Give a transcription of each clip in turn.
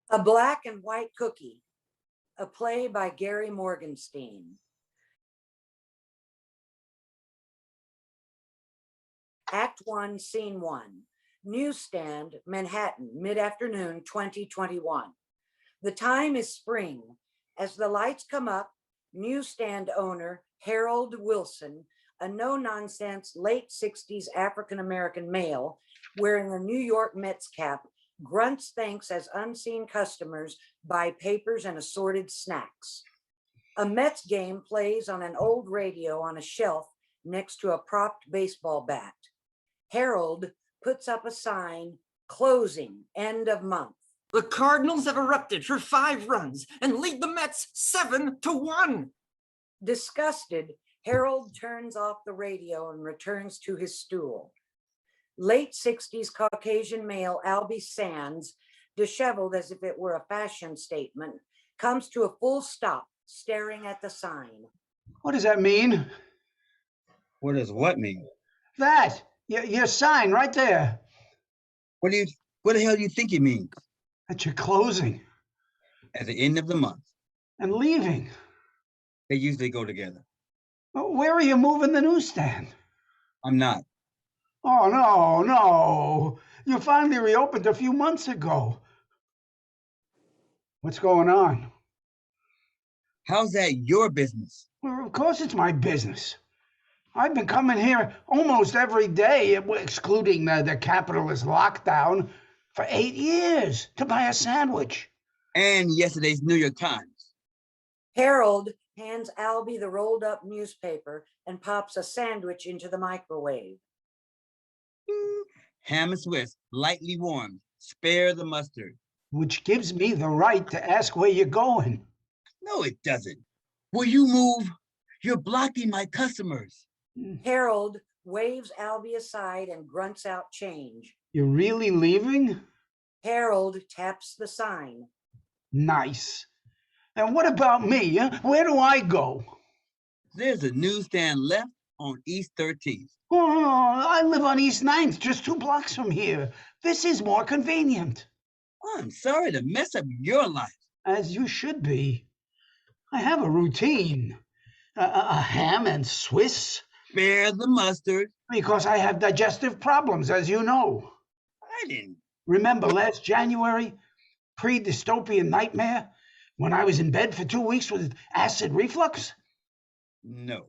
A Black and White Cookie, a play by Gary Morgenstein. Act 1, Scene 1. Newsstand, Manhattan, mid-afternoon, 2021. The time is spring. As the lights come up, newsstand owner Harold Wilson, a no-nonsense late 60s African-American male wearing a New York Mets cap, grunts thanks as unseen customers buy papers and assorted snacks. A Mets game plays on an old radio on a shelf next to a propped baseball bat. Harold puts up a sign, closing, end of month. The Cardinals have erupted for 5 runs and lead the Mets 7-1. Disgusted, Harold turns off the radio and returns to his stool. Late 60s Caucasian male Albie Sands, disheveled as if it were a fashion statement, comes to a full stop, staring at the sign. What does that mean? What does what mean? That, your sign right there. What the hell do you think it means? That you're closing. At the end of the month. And leaving. They usually go together. Where are you moving the newsstand? I'm not. Oh, no. You finally reopened a few months ago. What's going on? How's that your business? Well, of course it's my business. I've been coming here almost every day, excluding the capitalist lockdown, for 8 years to buy a sandwich. And yesterday's New York Times. Harold hands Albie the rolled up newspaper and pops a sandwich into the microwave. Ham and Swiss, lightly warmed. Spare the mustard. Which gives me the right to ask where you're going. No, it doesn't. Will you move? You're blocking my customers. Harold waves Albie aside and grunts out change. You're really leaving? Harold taps the sign. Nice. And what about me? Huh? Where do I go? There's a newsstand left on East 13th. Oh, I live on East 9th, just 2 blocks from here. This is more convenient. I'm sorry to mess up your life. As you should be. I have a routine. A ham and Swiss. Spare the mustard. Because I have digestive problems, as you know. I didn't. Remember last January, pre-dystopian nightmare, when I was in bed for 2 weeks with acid reflux? No.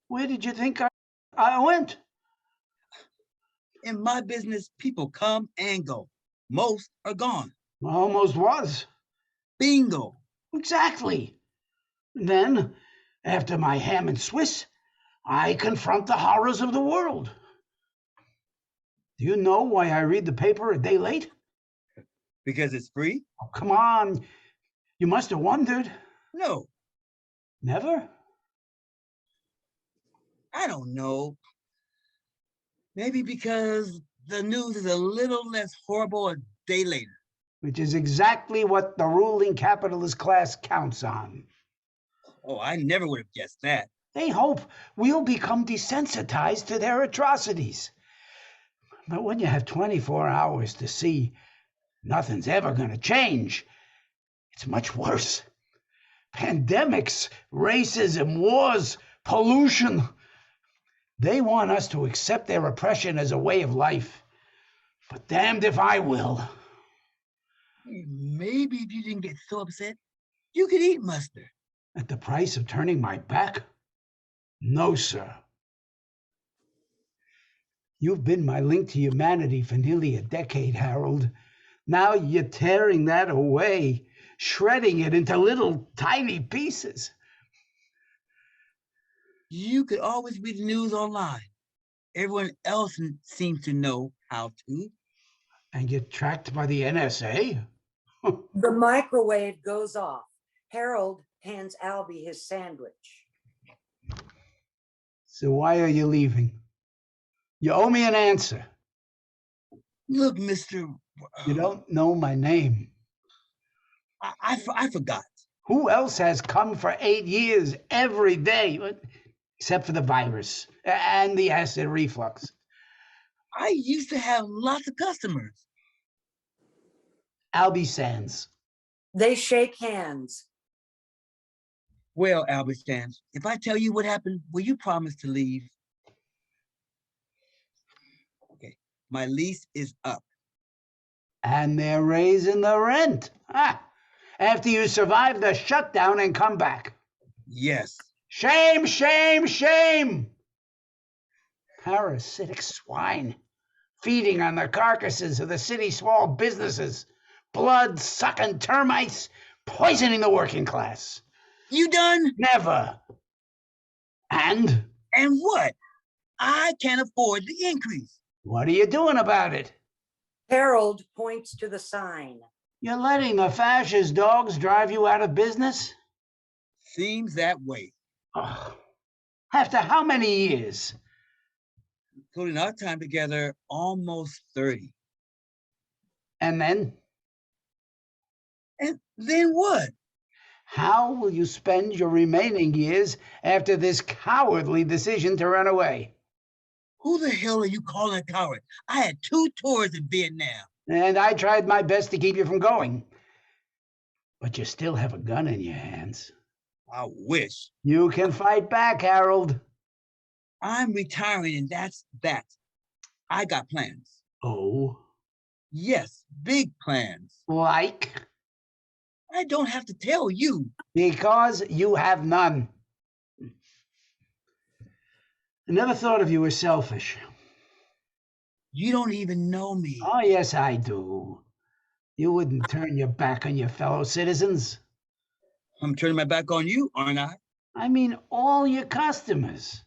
Where did you think I went? In my business, people come and go. Most are gone. Almost was. Bingo. Exactly. Then, after my ham and Swiss, I confront the horrors of the world. Do you know why I read the paper a day late? Because it's free? Oh, come on. You must have wondered. No. Never? I don't know. Maybe because the news is a little less horrible a day later. Which is exactly what the ruling capitalist class counts on. Oh, I never would have guessed that. They hope we'll become desensitized to their atrocities. But when you have 24 hours to see nothing's ever going to change, it's much worse. Pandemics, racism, wars, pollution. They want us to accept their oppression as a way of life. But damned if I will. Maybe if you didn't get so upset, you could eat mustard. At the price of turning my back? No, sir. You've been my link to humanity for nearly a decade, Harold. Now you're tearing that away, shredding it into little tiny pieces. You could always read the news online. Everyone else seems to know how to. And get tracked by the NSA? The microwave goes off. Harold hands Albie his sandwich. So why are you leaving? You owe me an answer. Look, Mr. You don't know my name. I forgot. Who else has come for 8 years every day, except for the virus and the acid reflux? I used to have lots of customers. Albie Sands. They shake hands. Well, Albie Sands, if I tell you what happened, will you promise to leave? Okay, my lease is up. And they're raising the rent. After you survive the shutdown and come back. Yes. Shame, shame, shame. Parasitic swine, feeding on the carcasses of the city's small businesses, blood-sucking termites, poisoning the working class. You done? Never. And? And what? I can't afford the increase. What are you doing about it? Harold points to the sign. You're letting the fascist dogs drive you out of business? Seems that way. Oh, after how many years? Including our time together, almost 30. And then? And then what? How will you spend your remaining years after this cowardly decision to run away? Who the hell are you calling a coward? I had 2 tours in Vietnam. And I tried my best to keep you from going. But you still have a gun in your hands. I wish. You can fight back, Harold. I'm retiring and that's that. I got plans. Oh? Yes, big plans. Like? I don't have to tell you. Because you have none. I never thought of you as selfish. You don't even know me. Oh, yes, I do. You wouldn't turn your back on your fellow citizens. I'm turning my back on you, aren't I? I mean, all your customers.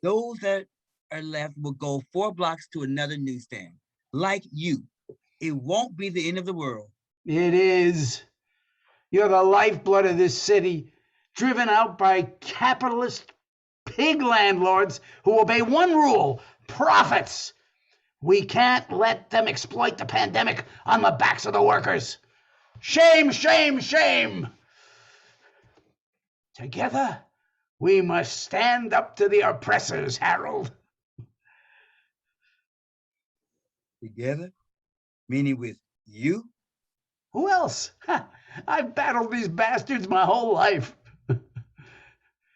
Those that are left will go 4 blocks to another newsstand. Like you. It won't be the end of the world. It is. You're the lifeblood of this city, driven out by capitalist pig landlords who obey one rule: profits. We can't let them exploit the pandemic on the backs of the workers. Shame, shame, shame. Together, we must stand up to the oppressors, Harold. Together? Meaning with you? Who else? I've battled these bastards my whole life.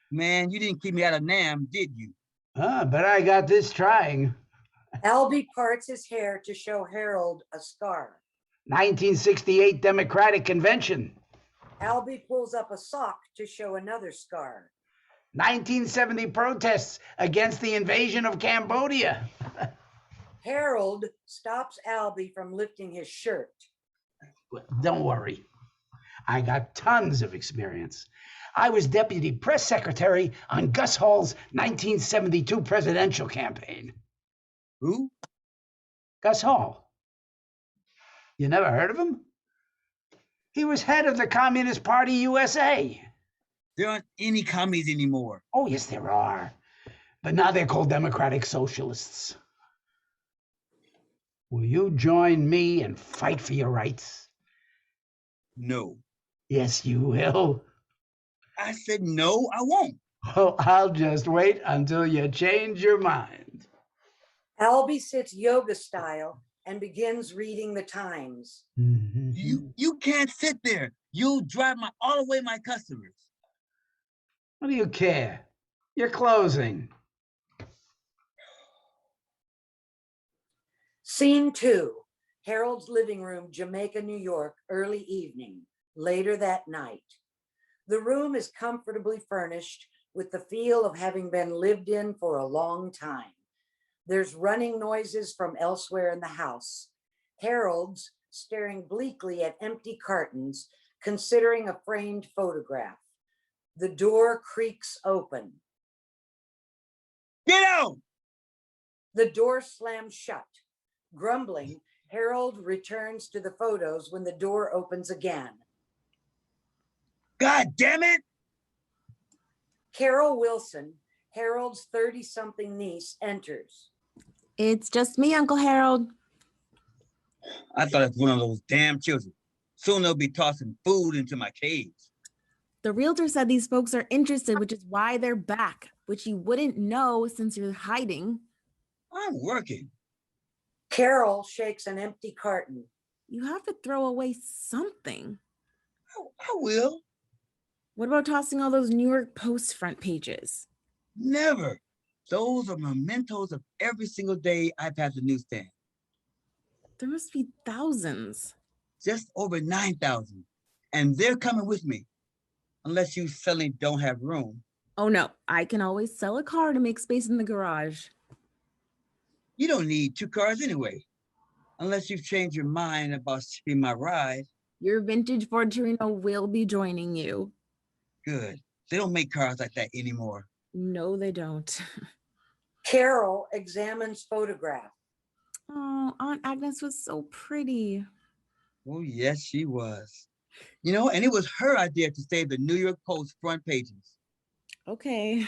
Man, you didn't keep me out of Nam, did you? But I got this trying. Albie parts his hair to show Harold a scar. 1968 Democratic Convention. Albie pulls up a sock to show another scar. 1970 protests against the invasion of Cambodia. Harold stops Albie from lifting his shirt. Don't worry. I got tons of experience. I was deputy press secretary on Gus Hall's 1972 presidential campaign. Who? Gus Hall. You never heard of him? He was head of the Communist Party USA. There aren't any commies anymore. Oh, yes, there are. But now they're called Democratic Socialists. Will you join me and fight for your rights? No. Yes, you will. I said no, I won't. Well, I'll just wait until you change your mind. Albie sits yoga style and begins reading the Times. You can't sit there. You'll drive all away my customers. What do you care? You're closing. Scene 2, Harold's living room, Jamaica, New York, early evening, later that night. The room is comfortably furnished with the feel of having been lived in for a long time. There's running noises from elsewhere in the house. Harold's staring bleakly at empty cartons, considering a framed photograph. The door creaks open. Get out! The door slams shut. Grumbling, Harold returns to the photos when the door opens again. God damn it! Carol Wilson, Harold's 30-something niece, enters. It's just me, Uncle Harold. I thought it was one of those damn children. Soon they'll be tossing food into my cage. The realtor said these folks are interested, which is why they're back, which you wouldn't know since you're hiding. I'm working. Carol shakes an empty carton. You have to throw away something. I will. What about tossing all those New York Post front pages? Never. Those are mementos of every single day I pass the newsstand. There must be thousands. Just over 9,000. And they're coming with me. Unless you suddenly don't have room. Oh no, I can always sell a car to make space in the garage. You don't need 2 cars anyway. Unless you've changed your mind about sharing my ride. Your vintage Ford Torino will be joining you. Good. They don't make cars like that anymore. No, they don't. Carol examines photograph. Oh, Aunt Agnes was so pretty. Oh, yes, she was. You know, and it was her idea to save the New York Post front pages. Okay.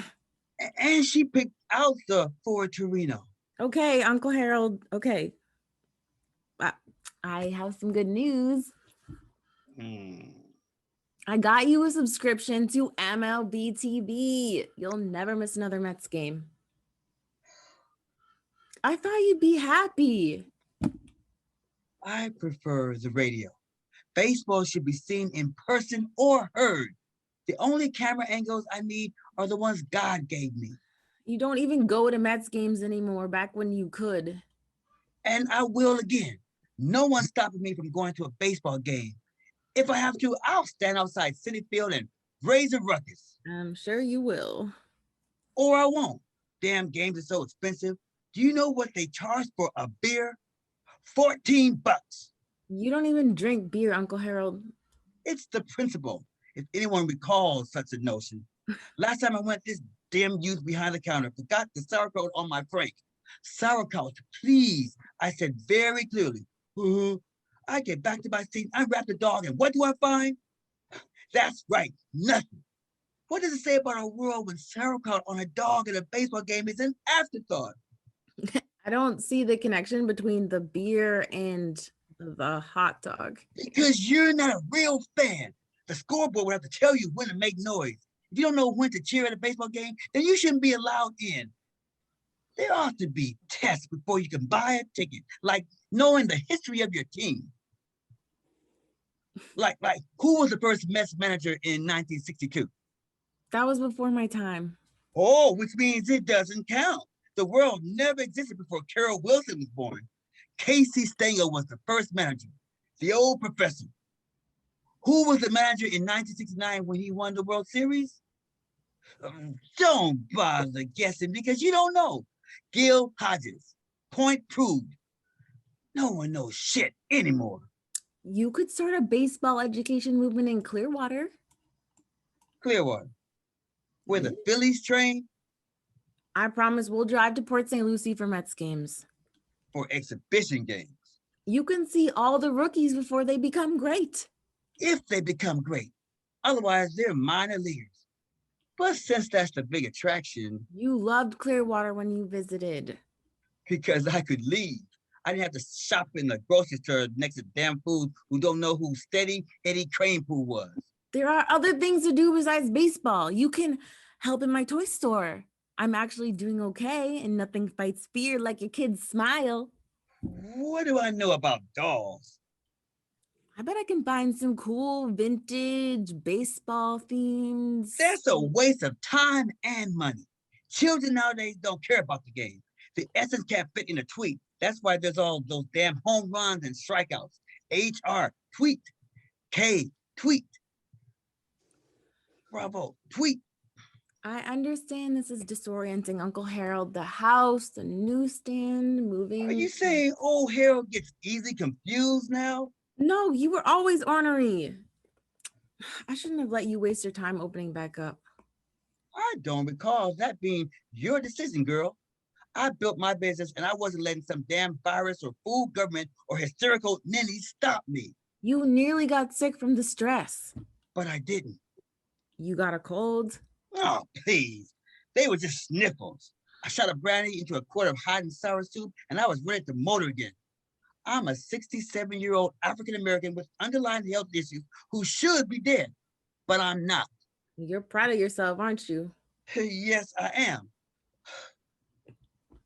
And she picked out the Ford Torino. Okay, Uncle Harold. Okay. I have some good news. I got you a subscription to MLB TV. You'll never miss another Mets game. I thought you'd be happy. I prefer the radio. Baseball should be seen in person or heard. The only camera angles I need are the ones God gave me. You don't even go to Mets games anymore, back when you could. And I will again. No one's stopping me from going to a baseball game. If I have to, I'll stand outside Citi Field and raise a ruckus. I'm sure you will. Or I won't. Damn games are so expensive. Do you know what they charge for a beer? $14. You don't even drink beer, Uncle Harold. It's the principle, if anyone recalls such a notion. Last time I went, this damn youth behind the counter forgot the sauerkraut on my frank. Sauerkraut, please, I said very clearly. I get back to my seat, unwrap the dog, and what do I find? That's right, nothing. What does it say about a world when sauerkraut on a dog at a baseball game is an afterthought? I don't see the connection between the beer and the hot dog. Because you're not a real fan. The scoreboard would have to tell you when to make noise. If you don't know when to cheer at a baseball game, then you shouldn't be allowed in. There ought to be tests before you can buy a ticket, like knowing the history of your team. Like who was the first Mets manager in 1962? That was before my time. Oh, which means it doesn't count. The world never existed before Carol Wilson was born. Casey Stengel was the first manager, the old professor. Who was the manager in 1969 when he won the World Series? Don't bother guessing because you don't know. Gil Hodges, point proved. No one knows shit anymore. You could start a baseball education movement in Clearwater. Clearwater, where the Phillies train? I promise we'll drive to Port St. Lucie for Mets games. For exhibition games. You can see all the rookies before they become great. If they become great. Otherwise, they're minor leaguers. But since that's the big attraction. You loved Clearwater when you visited. Because I could leave. I didn't have to shop in the grocery store next to damn fools who don't know who Steady Eddie Kranepool was. There are other things to do besides baseball. You can help in my toy store. I'm actually doing okay and nothing fights fear like a kid's smile. What do I know about dolls? I bet I can find some cool vintage baseball themes. That's a waste of time and money. Children nowadays don't care about the game. The essence can't fit in a tweet. That's why there's all those damn home runs and strikeouts. HR, tweet. K, tweet. Bravo, tweet. I understand this is disorienting, Uncle Harold. The house, the newsstand, moving. Are you saying old Harold gets easily confused now? No, you were always ornery. I shouldn't have let you waste your time opening back up. I don't recall that being your decision, girl. I built my business and I wasn't letting some damn virus or fool government or hysterical ninny stop me. You nearly got sick from the stress. But I didn't. You got a cold? Oh, please. They were just sniffles. I shot a brandy into a quart of hot and sour soup and I was ready to motor again. I'm a 67-year-old African-American with underlying health issues who should be dead, but I'm not. You're proud of yourself, aren't you? Yes, I am.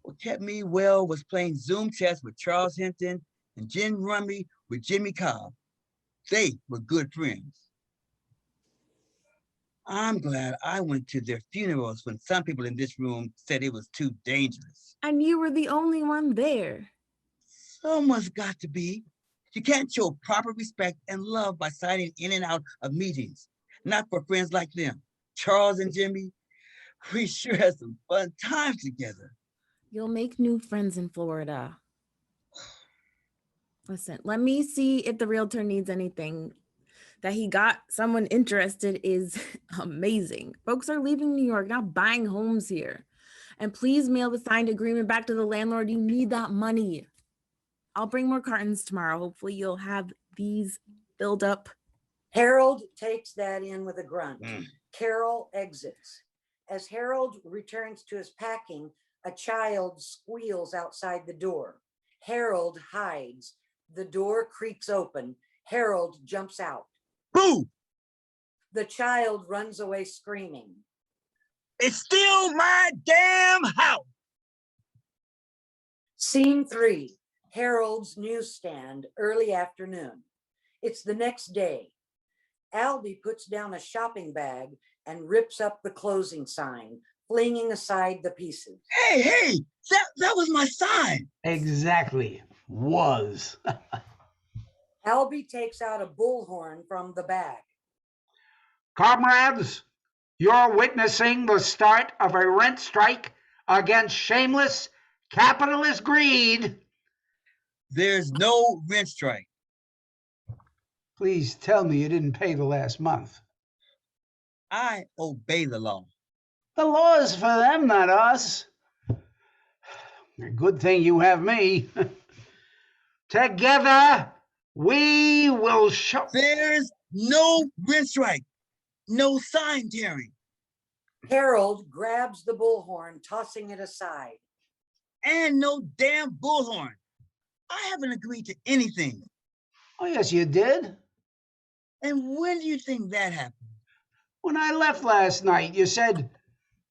What kept me well was playing Zoom chess with Charles Hinton and gin rummy with Jimmy Cobb. They were good friends. I'm glad I went to their funerals when some people in this room said it was too dangerous. And you were the only one there. Someone's got to be. You can't show proper respect and love by signing in and out of meetings. Not for friends like them. Charles and Jimmy, we sure had some fun times together. You'll make new friends in Florida. Listen, let me see if the realtor needs anything. That he got someone interested is amazing. Folks are leaving New York, not buying homes here. And please mail the signed agreement back to the landlord. You need that money. I'll bring more cartons tomorrow. Hopefully you'll have these filled up. Harold takes that in with a grunt. Carol exits. As Harold returns to his packing, a child squeals outside the door. Harold hides. The door creaks open. Harold jumps out. Boo! The child runs away screaming. It's still my damn house! Scene 3, Harold's newsstand, early afternoon. It's the next day. Albie puts down a shopping bag and rips up the closing sign, flinging aside the pieces. Hey, that was my sign. Exactly. Was. Albie takes out a bullhorn from the bag. Comrades, you're witnessing the start of a rent strike against shameless capitalist greed. There's no rent strike. Please tell me you didn't pay the last month. I obey the law. The law is for them, not us. A good thing you have me. Together, we will show. There's no rent strike. No sign tearing. Harold grabs the bullhorn, tossing it aside. And no damn bullhorn. I haven't agreed to anything. Oh, yes, you did. And when do you think that happened? When I left last night, you said,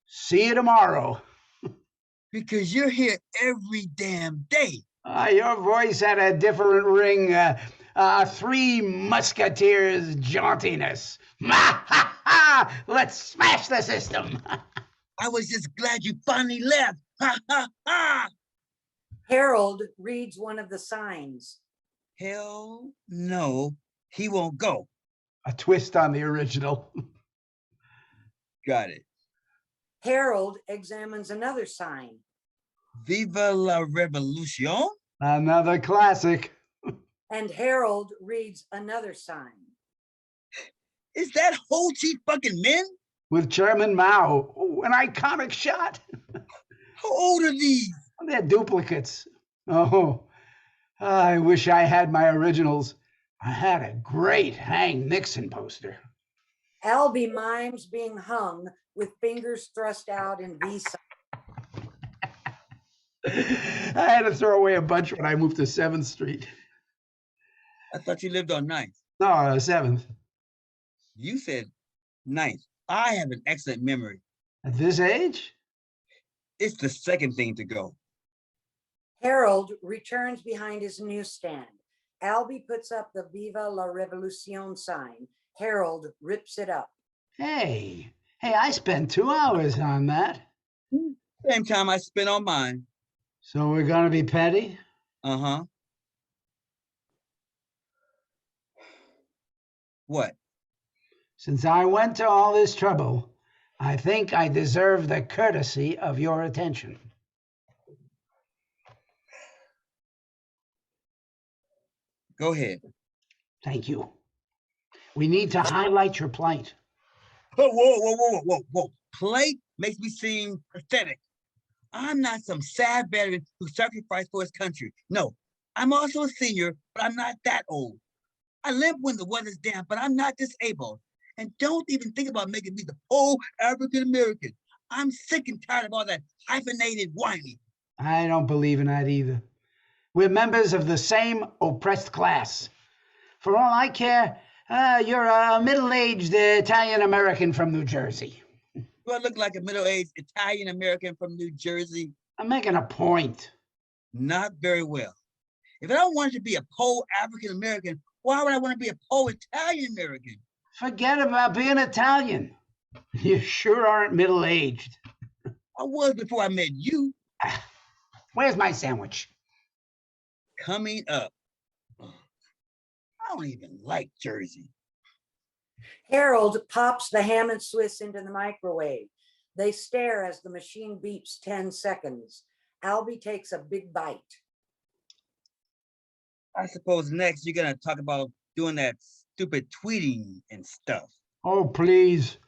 see you tomorrow. Because you're here every damn day. Your voice had a different ring. Three Musketeers jauntiness. Let's smash the system. I was just glad you finally left. Ha ha ha! Harold reads one of the signs. Hell no, he won't go. A twist on the original. Got it. Harold examines another sign. Viva la Revolution? Another classic. And Harold reads another sign. Is that Ho Chi fucking Men? With Chairman Mao. Oh, an iconic shot. How old are these? They're duplicates. Oh, I wish I had my originals. I had a great Hang Nixon poster. Albie mimes being hung with fingers thrust out in V sign. I had to throw away a bunch when I moved to 7th Street. I thought you lived on 9th. No, 7th. You said 9th. I have an excellent memory. At this age? It's the second thing to go. Harold returns behind his newsstand. Albie puts up the Viva la Revolution sign. Harold rips it up. Hey, I spent 2 hours on that. Same time I spent on mine. So we're gonna be petty? Uh-huh. What? Since I went to all this trouble, I think I deserve the courtesy of your attention. Go ahead. Thank you. We need to highlight your plight. Whoa. Plight makes me seem pathetic. I'm not some sad veteran who sacrificed for his country. No, I'm also a senior, but I'm not that old. I limp when the weather's damp, but I'm not disabled. And don't even think about making me the poor African American. I'm sick and tired of all that hyphenated whining. I don't believe in that either. We're members of the same oppressed class. For all I care, you're a middle-aged Italian-American from New Jersey. Do I look like a middle-aged Italian-American from New Jersey? I'm making a point. Not very well. If I don't want to be a Pole-African American, why would I want to be a Pole-Italian American? Forget about being Italian. You sure aren't middle-aged. I was before I met you. Where's my sandwich? Coming up. I don't even like Jersey. Harold pops the ham and Swiss into the microwave. They stare as the machine beeps 10 seconds. Albie takes a big bite. I suppose next you're gonna talk about doing that stupid tweeting and stuff. Oh, please.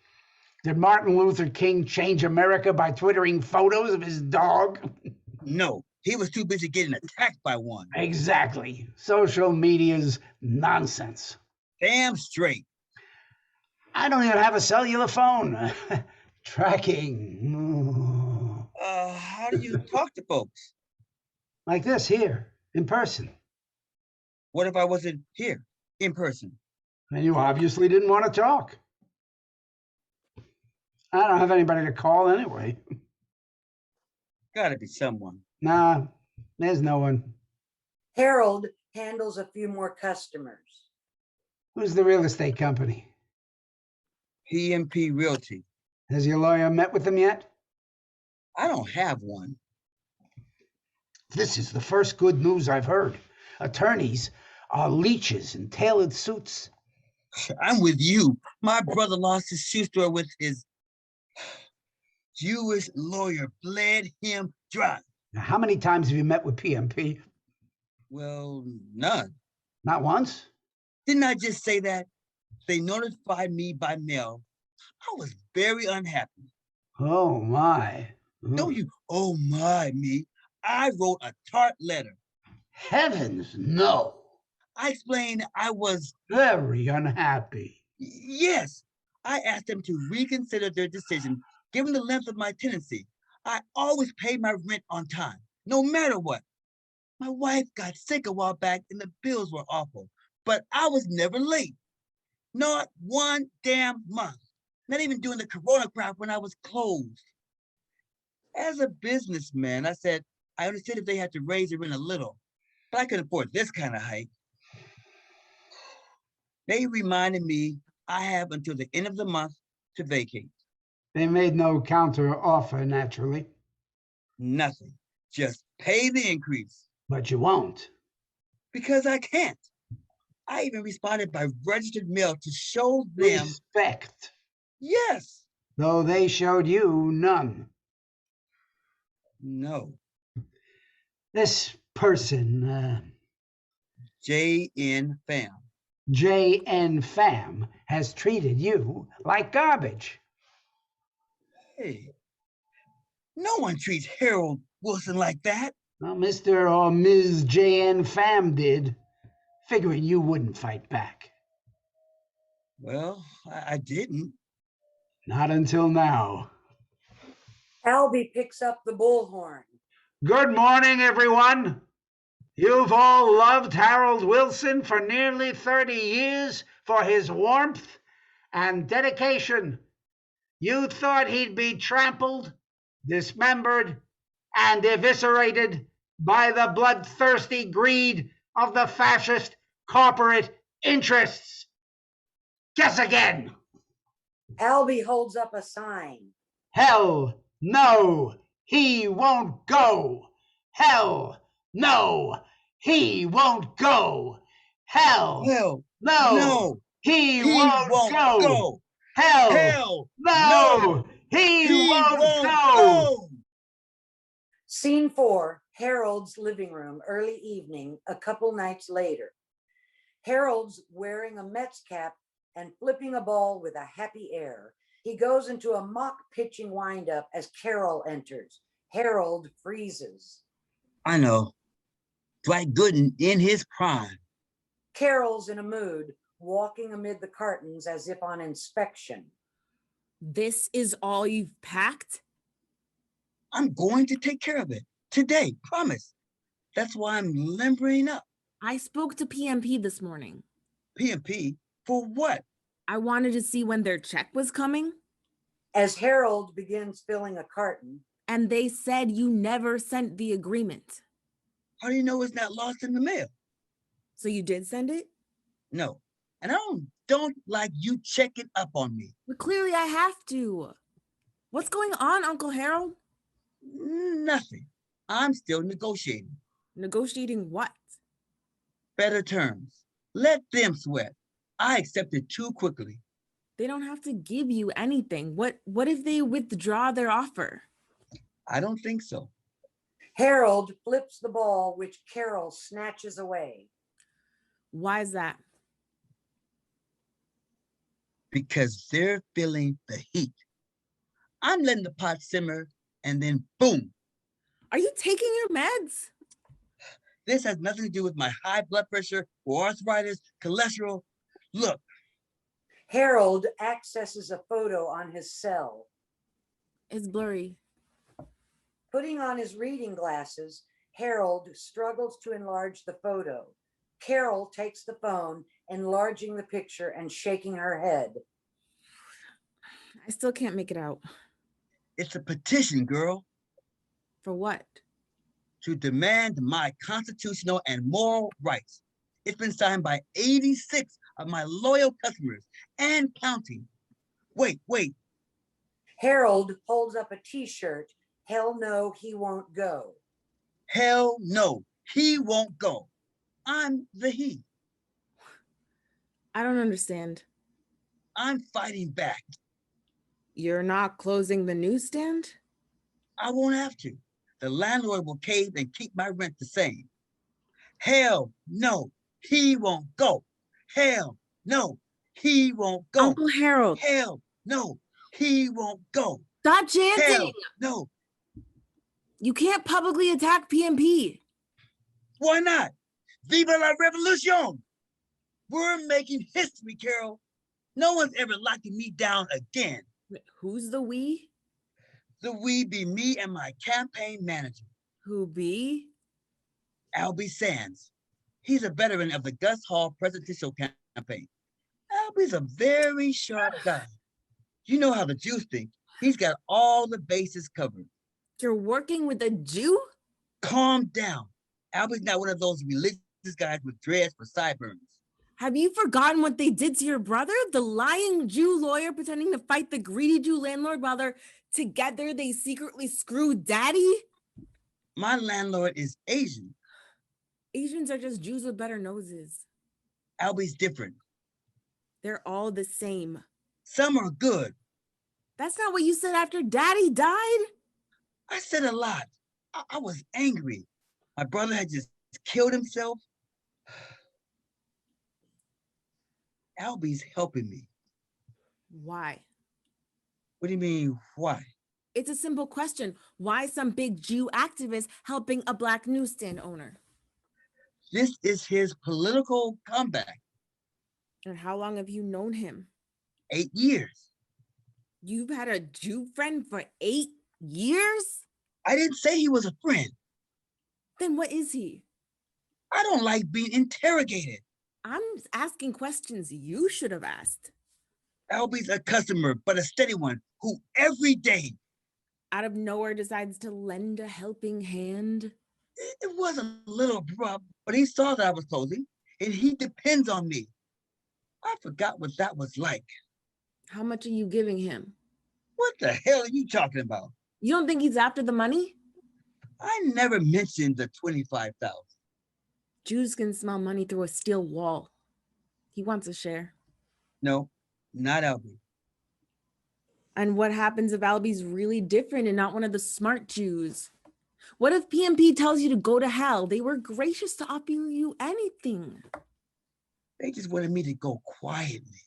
Did Martin Luther King change America by twittering photos of his dog? No, he was too busy getting attacked by one. Exactly. Social media's nonsense. Damn straight. I don't even have a cellular phone. Tracking. How do you talk to folks? Like this here, in person. What if I wasn't here, in person? And you obviously didn't want to talk. I don't have anybody to call anyway. Gotta be someone. Nah, there's no one. Harold handles a few more customers. Who's the real estate company? PMP Realty. Has your lawyer met with them yet? I don't have one. This is the first good news I've heard. Attorneys are leeches in tailored suits. I'm with you. My brother lost his shoe store with his Jewish lawyer, bled him dry. Now, how many times have you met with PMP? Well, none. Not once? Didn't I just say that? They notified me by mail. I was very unhappy. Oh, my. Don't you, oh my, me. I wrote a tart letter. Heavens, no. I explained I was Very unhappy. Yes. I asked them to reconsider their decision given the length of my tenancy. I always paid my rent on time, no matter what. My wife got sick a while back and the bills were awful, but I was never late. Not one damn month. Not even during the corona crowd when I was closed. As a businessman, I said, I understood if they had to raise the rent a little, but I couldn't afford this kind of hike. They reminded me I have until the end of the month to vacate. They made no counter offer, naturally. Nothing. Just pay the increase. But you won't. Because I can't. I even responded by registered mail to show them Respect. yes. Though they showed you none. No. This person, JN Fam. JN Fam, has treated you like garbage. Hey, no one treats Harold Wilson like that. Well, Mr. or Ms. JN Fam did, figuring you wouldn't fight back. Well, I didn't. Not until now. Albie picks up the bullhorn. Good morning, everyone. You've all loved Harold Wilson for nearly 30 years for his warmth and dedication. You thought he'd be trampled, dismembered, and eviscerated by the bloodthirsty greed of the fascist corporate interests. Guess again. Albie holds up a sign. Hell no, he won't go. Hell no, he won't go. Hell Hell no, he won't go. go. Hell no, he won't go. Scene 4, Harold's living room, early evening, a couple nights later. Harold's wearing a Mets cap and flipping a ball with a happy air. He goes into a mock pitching windup as Carol enters. Harold freezes. I know. Dwight Gooden in his prime. Carol's in a mood, walking amid the cartons as if on inspection. This is all you've packed? I'm going to take care of it today, promise. That's why I'm limbering up. I spoke to PMP this morning. PMP for what? I wanted to see when their check was coming. As Harold begins filling a carton, And they said you never sent the agreement. How do you know it's not lost in the mail? So you did send it? No. And I don't like you checking up on me. But clearly I have to. What's going on, Uncle Harold? Nothing. I'm still negotiating. Negotiating what? Better terms. Let them sweat. I accepted too quickly. They don't have to give you anything. What if they withdraw their offer? I don't think so. Harold flips the ball, which Carol snatches away. Why is that? Because they're feeling the heat. I'm letting the pot simmer and then boom. Are you taking your meds? This has nothing to do with my high blood pressure or arthritis, cholesterol. Look, Harold accesses a photo on his cell. It's blurry. Putting on his reading glasses, Harold struggles to enlarge the photo. Carol takes the phone, enlarging the picture and shaking her head. I still can't make it out. it's a petition, girl, For what? to demand my constitutional and moral rights. It's been signed by 86 of my loyal customers and counting. Wait. Harold holds up a t-shirt. Hell no, he won't go. Hell no, he won't go. I'm the he. I don't understand. I'm fighting back. You're not closing the newsstand? I won't have to. The landlord will cave and keep my rent the same. Hell no, he won't go. Hell no, he won't go. Uncle Harold, Hell no, he won't go. stop chanting. Hell no. You can't publicly attack PMP. Why not? Viva la revolution! We're making history, Carol. No one's ever locking me down again. Who's the we? The we be me and my campaign manager, Who be? Albie Sands. He's a veteran of the Gus Hall presidential campaign. Albie's a very sharp guy. You know how the Jews think. He's got all the bases covered. You're working with a Jew? Calm down. Albie's not one of those religious guys with dreads for sideburns. Have you forgotten what they did to your brother? The lying Jew lawyer pretending to fight the greedy Jew landlord while they're together, they secretly screw daddy? My landlord is Asian. Asians are just Jews with better noses. Albie's different. They're all the same. Some are good. That's not what you said after daddy died. I said a lot. I was angry. My brother had just killed himself. Albie's helping me. Why? What do you mean, why? It's a simple question. Why some big Jew activist helping a Black newsstand owner? This is his political comeback. And how long have you known him? 8 years. You've had a Jew friend for 8 years? I didn't say he was a friend. Then what is he? I don't like being interrogated. I'm asking questions you should have asked. Albie's a customer, but a steady one, who every day, Out of nowhere decides to lend a helping hand. it was a little abrupt, but he saw that I was closing, and he depends on me. I forgot what that was like. How much are you giving him? What the hell are you talking about? You don't think he's after the money? I never mentioned the 25,000. Jews can smell money through a steel wall. He wants a share. No, not Albie. And what happens if Albie's really different and not one of the smart Jews? What if PMP tells you to go to hell? They were gracious to offer you anything. They just wanted me to go quietly.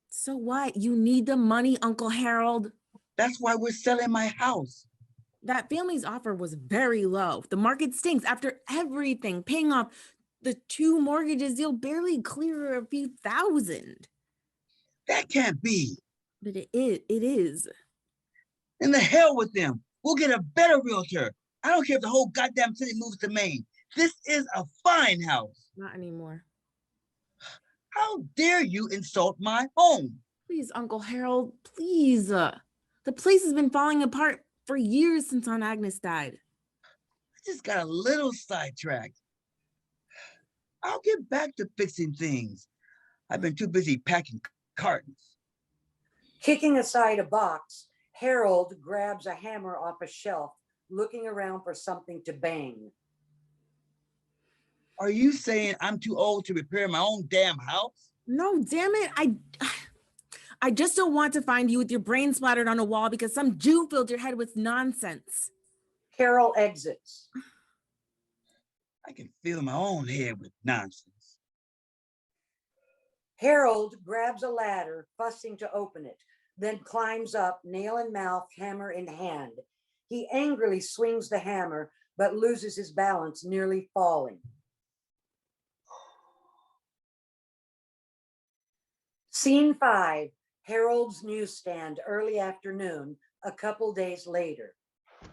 So what? You need the money, Uncle Harold. That's why we're selling my house. That family's offer was very low. The market stinks. After everything, paying off the 2 mortgages, you'll barely clear a few thousand. That can't be. But it is. And the hell with them. We'll get a better realtor. I don't care if the whole goddamn city moves to Maine. This is a fine house. Not anymore. How dare you insult my home? Please, Uncle Harold, please. The place has been falling apart for years since Aunt Agnes died. I just got a little sidetracked. I'll get back to fixing things. I've been too busy packing cartons. Kicking aside a box, Harold grabs a hammer off a shelf, looking around for something to bang. Are you saying I'm too old to repair my own damn house? No, damn it. I just don't want to find you with your brain splattered on a wall because some Jew filled your head with nonsense. Carol exits. I can fill my own head with nonsense. Harold grabs a ladder, fussing to open it, then climbs up, nail in mouth, hammer in hand. He angrily swings the hammer, but loses his balance, nearly falling. Scene 5, Harold's newsstand, early afternoon, a couple days later.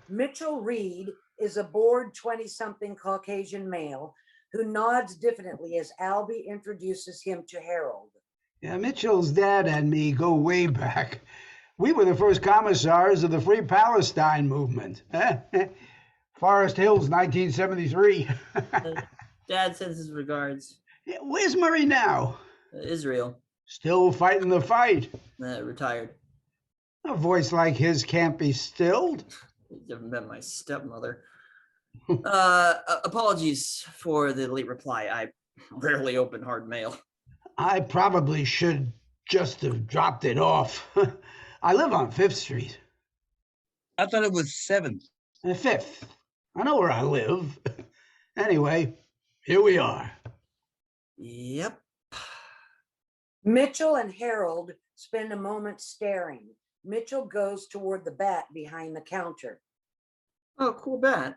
Mitchell Reed is a bored 20-something Caucasian male who nods diffidently as Albie introduces him to Harold. Yeah, Mitchell's dad and me go way back. We were the first commissars of the Free Palestine movement. Forest Hills, 1973. Dad sends his regards. Yeah, where's Murray now? Israel. Still fighting the fight. Retired. A voice like his can't be stilled. You've never met my stepmother. Apologies for the late reply. I rarely open hard mail. I probably should just have dropped it off. I live on 5th Street. I thought it was 7th. 5th. I know where I live. Anyway, here we are. Yep. Mitchell and Harold spend a moment staring. Mitchell goes toward the bat behind the counter. Oh, cool bat.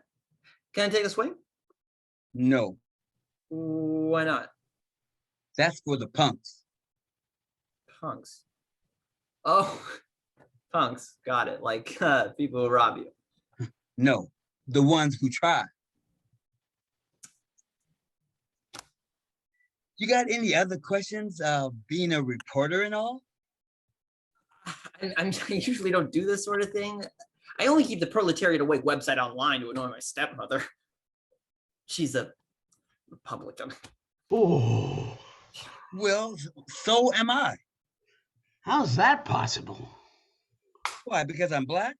Can I take a swing? No, Why not? that's for the punks. Punks. Oh, punks. Got it. Like people who rob you. No, the ones who try. You got any other questions being a reporter and all? I usually don't do this sort of thing. I only keep the Proletariat Awake website online to annoy my stepmother. She's a Republican. Oh, Well, so am I. how's that possible? Why, because I'm black?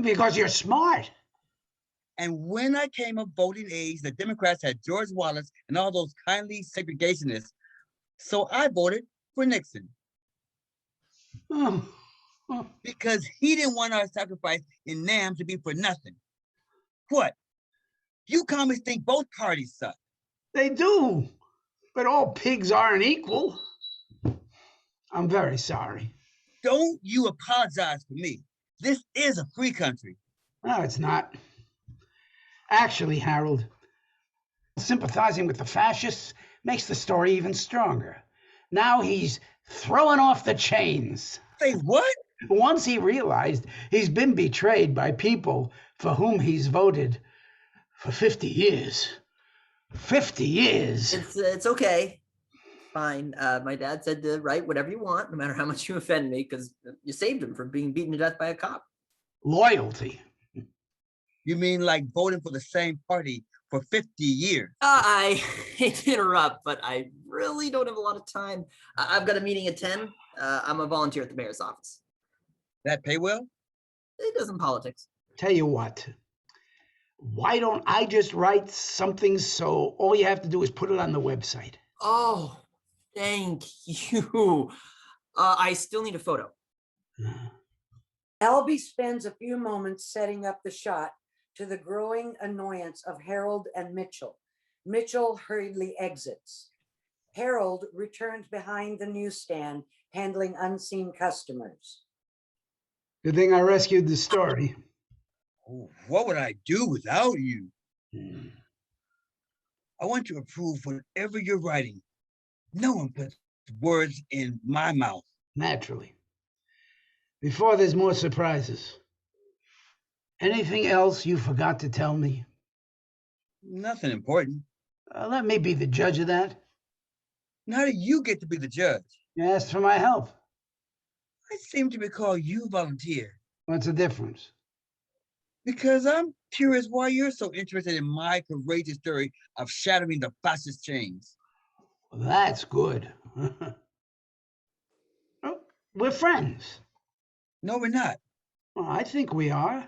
Because you're smart. And when I came of voting age, the Democrats had George Wallace and all those kindly segregationists. So I voted for Nixon Oh, oh. because he didn't want our sacrifice in NAM to be for nothing. What? You communists think both parties suck. They do, but all pigs aren't equal. I'm very sorry. Don't you apologize for me. This is a free country. No, it's not. Actually, Harold, sympathizing with the fascists makes the story even stronger. Now he's throwing off the chains. Say what? Once he realized he's been betrayed by people for whom he's voted for 50 years. 50 years. It's okay. Fine. My dad said to write whatever you want, no matter how much you offend me, because you saved him from being beaten to death by a cop. Loyalty. You mean like voting for the same party for 50 years? I hate to interrupt, but I really don't have a lot of time. I've got a meeting at 10. I'm a volunteer at the mayor's office. That pay well? It does in politics. Tell you what, why don't I just write something so all you have to do is put it on the website? Oh, thank you. I still need a photo. Albie spends a few moments setting up the shot, to the growing annoyance of Harold and Mitchell. Mitchell hurriedly exits. Harold returns behind the newsstand, handling unseen customers. Good thing I rescued the story. Oh, what would I do without you? Hmm. I want to approve whatever you're writing. No one puts words in my mouth. Naturally. Before there's more surprises. Anything else you forgot to tell me? Nothing important. Let me be the judge of that. And how do you get to be the judge? You asked for my help. I seem to recall you volunteered. What's the difference? Because I'm curious why you're so interested in my courageous story of shattering the fascist chains. Well, that's good. Oh, we're friends. No, we're not. Well, I think we are.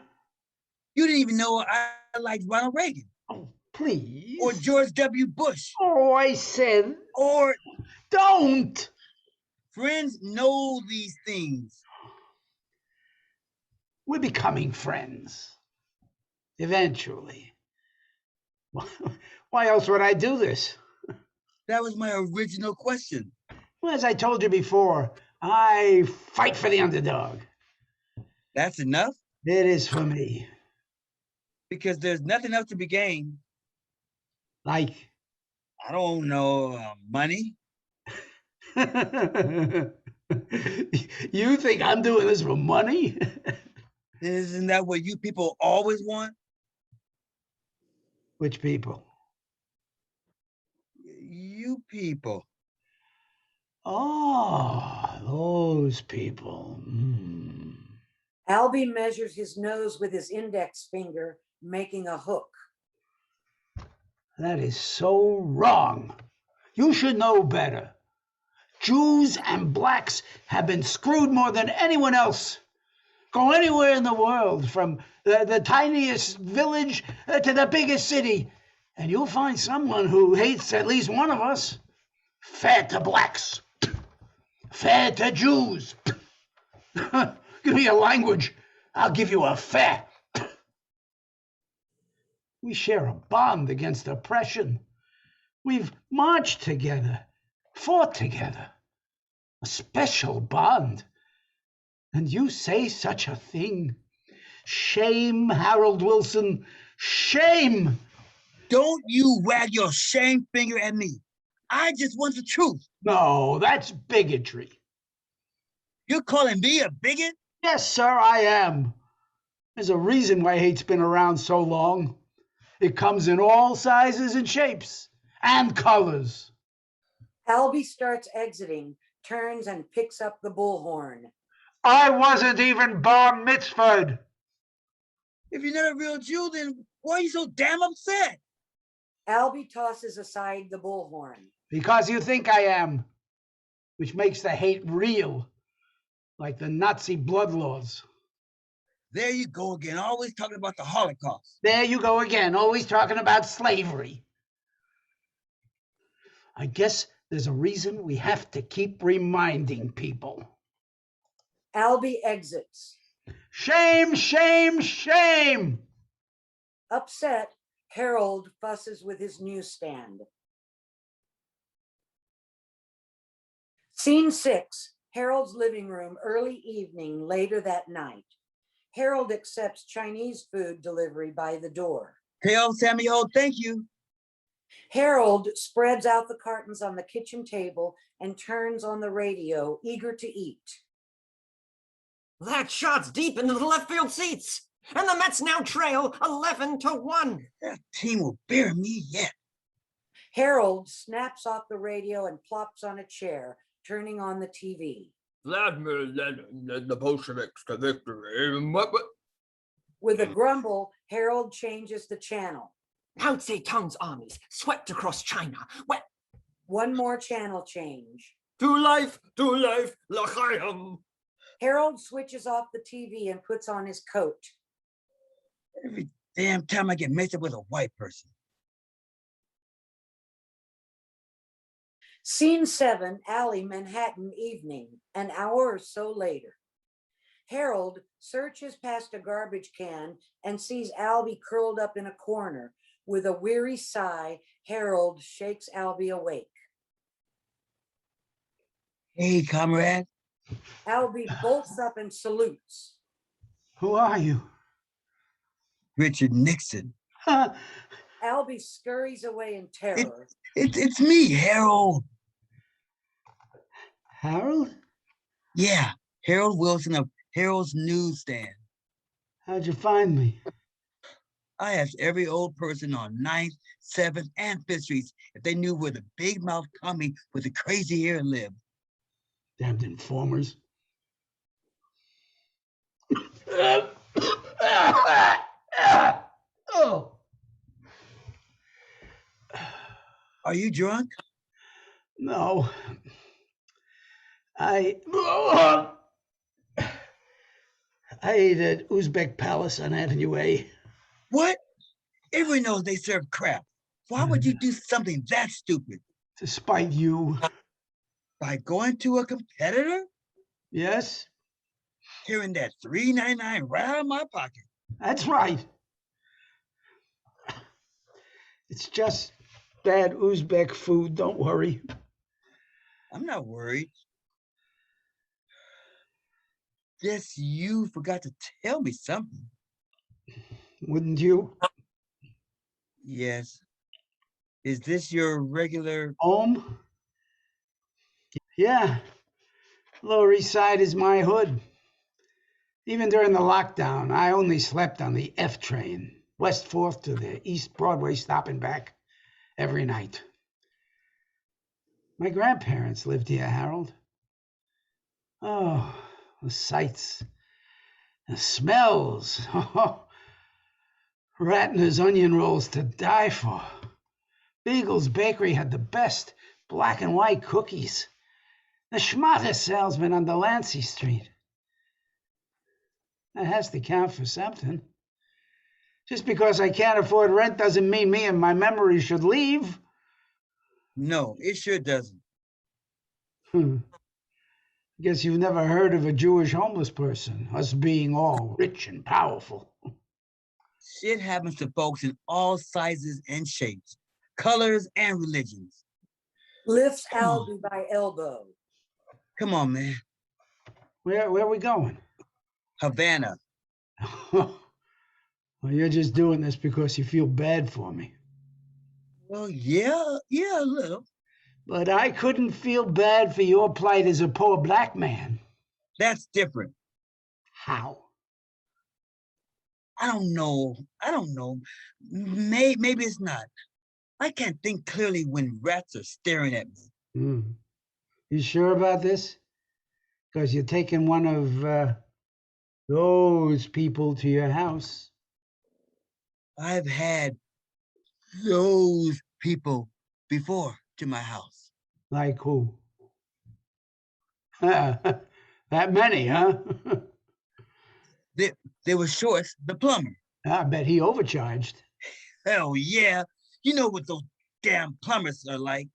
You didn't even know I liked Ronald Reagan Oh, please. or George W. Bush Oh, I said, or don't. friends know these things. We're becoming friends. Eventually. Why else would I do this? That was my original question. Well, as I told you before, I fight for the underdog. That's enough? It is for me. Because there's nothing else to be gained. Like, I don't know, money? you think I'm doing this for money? Isn't that what you people always want? Which people? You people. Oh, those people. Mm. Albie measures his nose with his index finger, making a hook. That is so wrong. You should know better. Jews and blacks have been screwed more than anyone else. Go anywhere in the world, from the tiniest village to the biggest city, and you'll find someone who hates at least one of us. Fair to blacks. Fair to Jews. Give me a language, I'll give you a fair. We share a bond against oppression. We've marched together, fought together. A special bond. And you say such a thing? Shame, Harold Wilson, shame! Don't you wag your shame finger at me. I just want the truth. No, that's bigotry. You're calling me a bigot? Yes, sir, I am. There's a reason why hate's been around so long. It comes in all sizes and shapes and colors. Albie starts exiting, turns and picks up the bullhorn. I wasn't even bar mitzvahed. If you're not a real Jew, then why are you so damn upset? Albie tosses aside the bullhorn. Because you think I am, which makes the hate real, like the Nazi blood laws. There you go again, always talking about the Holocaust. There you go again, always talking about slavery. I guess there's a reason we have to keep reminding people. Albie exits. Shame, shame, shame! Upset, Harold fusses with his newsstand. Scene 6, Harold's living room, early evening, later that night. Harold accepts Chinese food delivery by the door. Tell Samuel, thank you. Harold spreads out the cartons on the kitchen table and turns on the radio, eager to eat. That shot's deep into the left field seats, and the Mets now trail 11-1. That team will bury me yet. Harold snaps off the radio and plops on a chair, turning on the TV. Vladimir Lenin led the Bolsheviks to victory. With a grumble, Harold changes the channel. Mao Zedong's armies swept across China. One more channel change. To life, l'chaim. Harold switches off the TV and puts on his coat. Every damn time I get mixed up with a white person. Scene 7, Alley, Manhattan, evening, an hour or so later. Harold searches past a garbage can and sees Albie curled up in a corner. With a weary sigh, Harold shakes Albie awake. Hey, comrade. Albie bolts up and salutes. Who are you? Richard Nixon. Albie scurries away in terror. It's me, Harold. Harold? Yeah, Harold Wilson of Harold's Newsstand. How'd you find me? I asked every old person on 9th, 7th, and 5th Streets if they knew where the big mouth commie with the crazy hair lived. Damned informers. Oh. Are you drunk? No. I ate at Uzbek Palace on Avenue A. What? Everyone knows they serve crap. Why would you do something that stupid? To spite you. By going to a competitor? Yes, Hearing that $3.99 right out of my pocket. that's right. It's just bad Uzbek food, don't worry. I'm not worried. Guess you forgot to tell me something. Wouldn't you? Yes. Is this your regular? Home? Yeah. Lower East Side is my hood. Even during the lockdown, I only slept on the F train, West 4th to the East Broadway stop and back every night. My grandparents lived here, Harold. Oh, the sights, the smells. Oh, Ratner's onion rolls to die for. Beagle's Bakery had the best black and white cookies. The schmatter salesman on Delancey Street. That has to count for something. Just because I can't afford rent doesn't mean me and my memories should leave. No, it sure doesn't. Guess you've never heard of a Jewish homeless person, us being all rich and powerful. Shit happens to folks in all sizes and shapes, colors and religions. Lifts Come on. Albie by elbow. Come on, man. Where are we going? Havana. Well, you're just doing this because you feel bad for me. Well, yeah, a little. But I couldn't feel bad for your plight as a poor black man. That's different. How? I don't know. Maybe it's not. I can't think clearly when rats are staring at me. You sure about this? Because you're taking one of those people to your house. I've had those people before to my house. Like who? That many, huh? There was Schorr, the plumber. I bet he overcharged. Hell yeah. You know what those damn plumbers are like.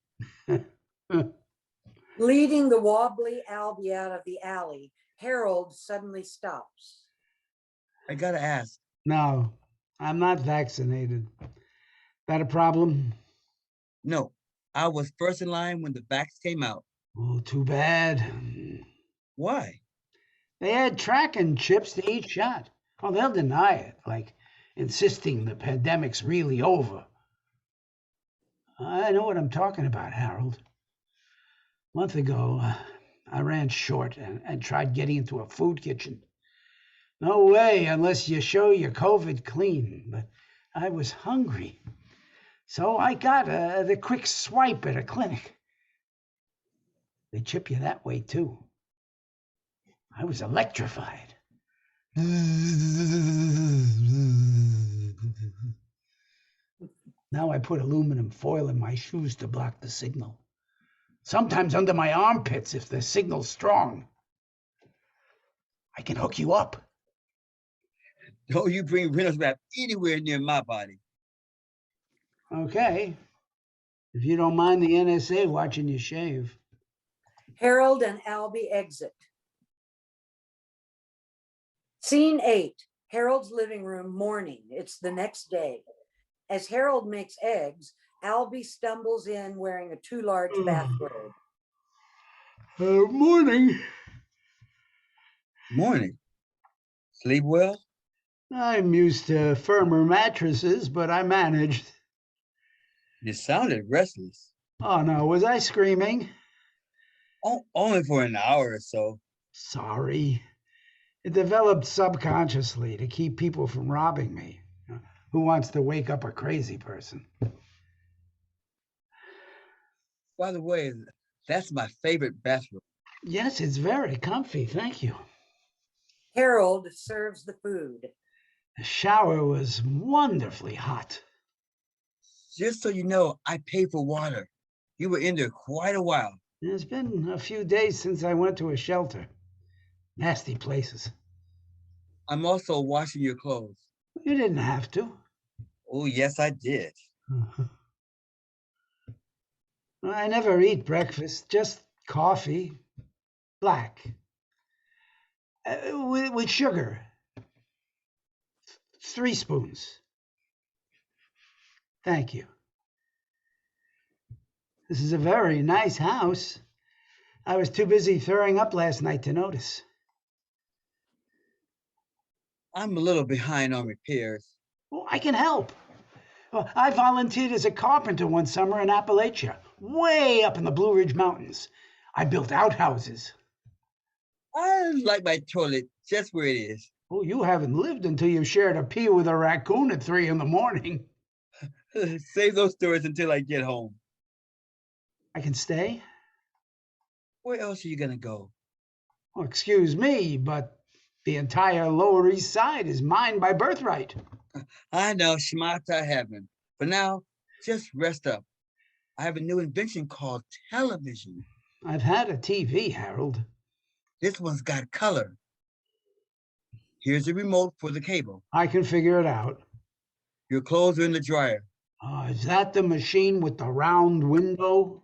Leading the wobbly Albie out of the alley, Harold suddenly stops. I gotta ask. No, I'm not vaccinated. That a problem? No, I was first in line when the vax came out. Oh, too bad. Why? They had tracking chips to each shot. Oh, they'll deny it, like insisting the pandemic's really over. I know what I'm talking about, Harold. A month ago, I ran short and tried getting into a food kitchen. No way unless you show your COVID clean, but I was hungry. So I got the quick swipe at a clinic. They chip you that way, too. I was electrified. Now I put aluminum foil in my shoes to block the signal. Sometimes under my armpits if the signal's strong. I can hook you up. Don't you bring Reynolds wrap anywhere near my body. Okay. If you don't mind the NSA watching you shave. Harold and Albie exit. Scene 8, Harold's living room, morning. It's the next day. As Harold makes eggs, Albie stumbles in wearing a too large bathrobe. Morning. Morning. Sleep well? I'm used to firmer mattresses, but I managed. You sounded restless. Oh no, was I screaming? Only for an hour or so. Sorry. It developed subconsciously to keep people from robbing me. Who wants to wake up a crazy person? By the way, that's my favorite bathroom. Yes, it's very comfy, thank you. Harold serves the food. The shower was wonderfully hot. Just so you know, I pay for water. You were in there quite a while. It's been a few days since I went to a shelter. Nasty places. I'm also washing your clothes. You didn't have to. Oh, yes, I did. I never eat breakfast, just coffee, black, with sugar. 3 spoons. Thank you. This is a very nice house. I was too busy throwing up last night to notice. I'm a little behind on repairs. Well, I can help. Well, I volunteered as a carpenter one summer in Appalachia, way up in the Blue Ridge Mountains. I built outhouses. I like my toilet just where it is. Oh, you haven't lived until you shared a pee with a raccoon at 3 a.m. Save those stories until I get home. I can stay? Where else are you gonna go? Well, excuse me, but the entire Lower East Side is mine by birthright. I know, Shmata heaven. For now, just rest up. I have a new invention called television. I've had a TV, Harold. This one's got color. Here's the remote for the cable. I can figure it out. Your clothes are in the dryer. Is that the machine with the round window?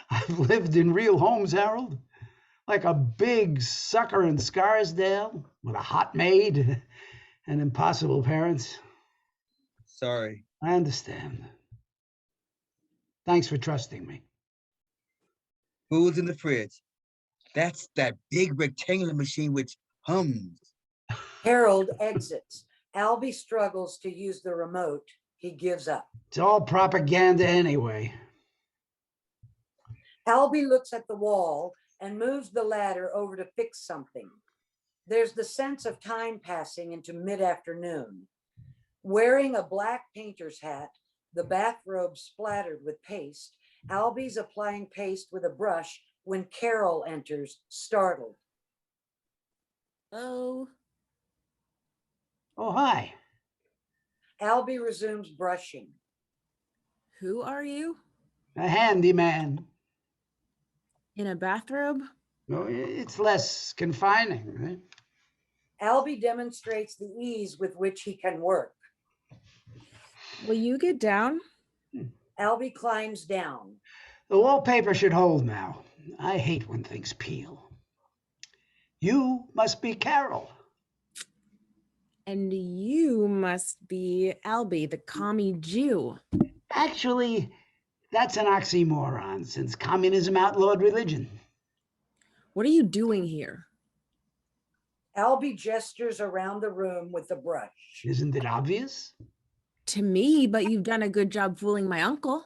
I've lived in real homes, Harold. Like a big sucker in Scarsdale with a hot maid and impossible parents. Sorry. I understand. Thanks for trusting me. Food's in the fridge. That's that big rectangular machine which hums. Harold exits. Albie struggles to use the remote. He gives up. It's all propaganda anyway. Albie looks at the wall and moves the ladder over to fix something. There's the sense of time passing into mid-afternoon. Wearing a black painter's hat, the bathrobe splattered with paste, Albie's applying paste with a brush when Carol enters, startled. Oh, Oh, hi. Albie resumes brushing. who are you? A handyman. In a bathrobe? No, it's less confining, right? Albie demonstrates the ease with which he can work. Will you get down? Albie climbs down. The wallpaper should hold now. I hate when things peel. You must be Carol. And you must be Albie, the commie Jew. Actually, that's an oxymoron since communism outlawed religion. What are you doing here? Albie gestures around the room with the brush. Isn't it obvious? To me, but you've done a good job fooling my uncle.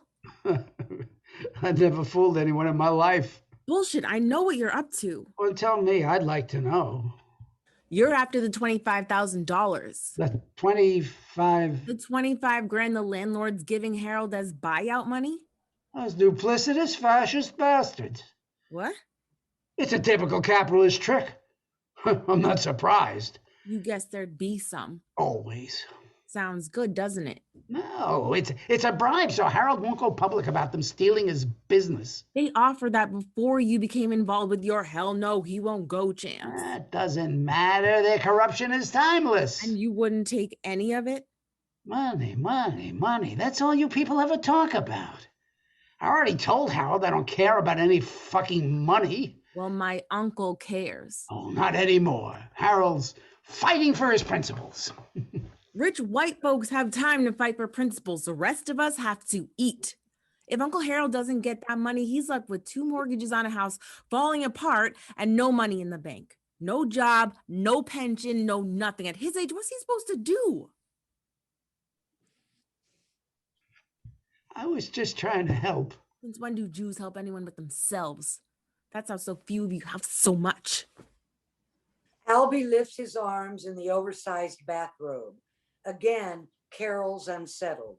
I've never fooled anyone in my life. Bullshit, I know what you're up to. Well, tell me, I'd like to know. You're after the $25,000. The 25... The 25 grand the landlord's giving Harold as buyout money? Those duplicitous fascist bastards. What? It's a typical capitalist trick. I'm not surprised. You guessed there'd be some. Always. Sounds good, doesn't it? No, it's a bribe so Harold won't go public about them stealing his business. They offered that before you became involved with your hell no, he won't go chance. That doesn't matter. Their corruption is timeless. And you wouldn't take any of it? Money, money, money. That's all you people ever talk about. I already told Harold I don't care about any fucking money. Well, my uncle cares. Oh, not anymore. Harold's fighting for his principles. Rich white folks have time to fight for principles. The rest of us have to eat. If Uncle Harold doesn't get that money, he's left with 2 mortgages on a house falling apart and no money in the bank. No job, no pension, no nothing. At his age, what's he supposed to do? I was just trying to help. Since when do Jews help anyone but themselves? That's how so few of you have so much. Albie lifts his arms in the oversized bathrobe. Again, Carol's unsettled.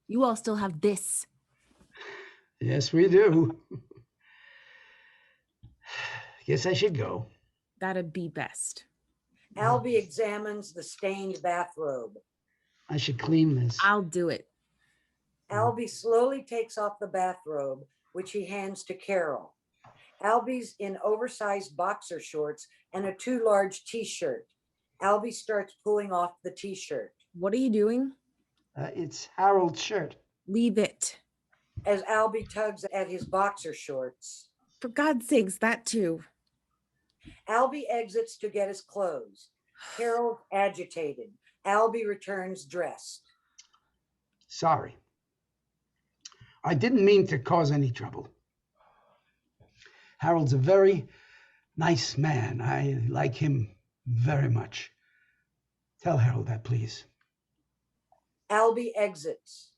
You all still have this. Yes, we do. Guess I should go. That'd be best. Albie examines the stained bathrobe. I should clean this. I'll do it. Albie slowly takes off the bathrobe, which he hands to Carol. Albie's in oversized boxer shorts and a too large t-shirt. Albie starts pulling off the t-shirt. What are you doing? It's Harold's shirt. Leave it. As Albie tugs at his boxer shorts. For God's sakes, that too. Albie exits to get his clothes. Carol agitated. Albie returns dressed. Sorry. I didn't mean to cause any trouble. Harold's a very nice man. I like him very much. Tell Harold that, please. Albie exits.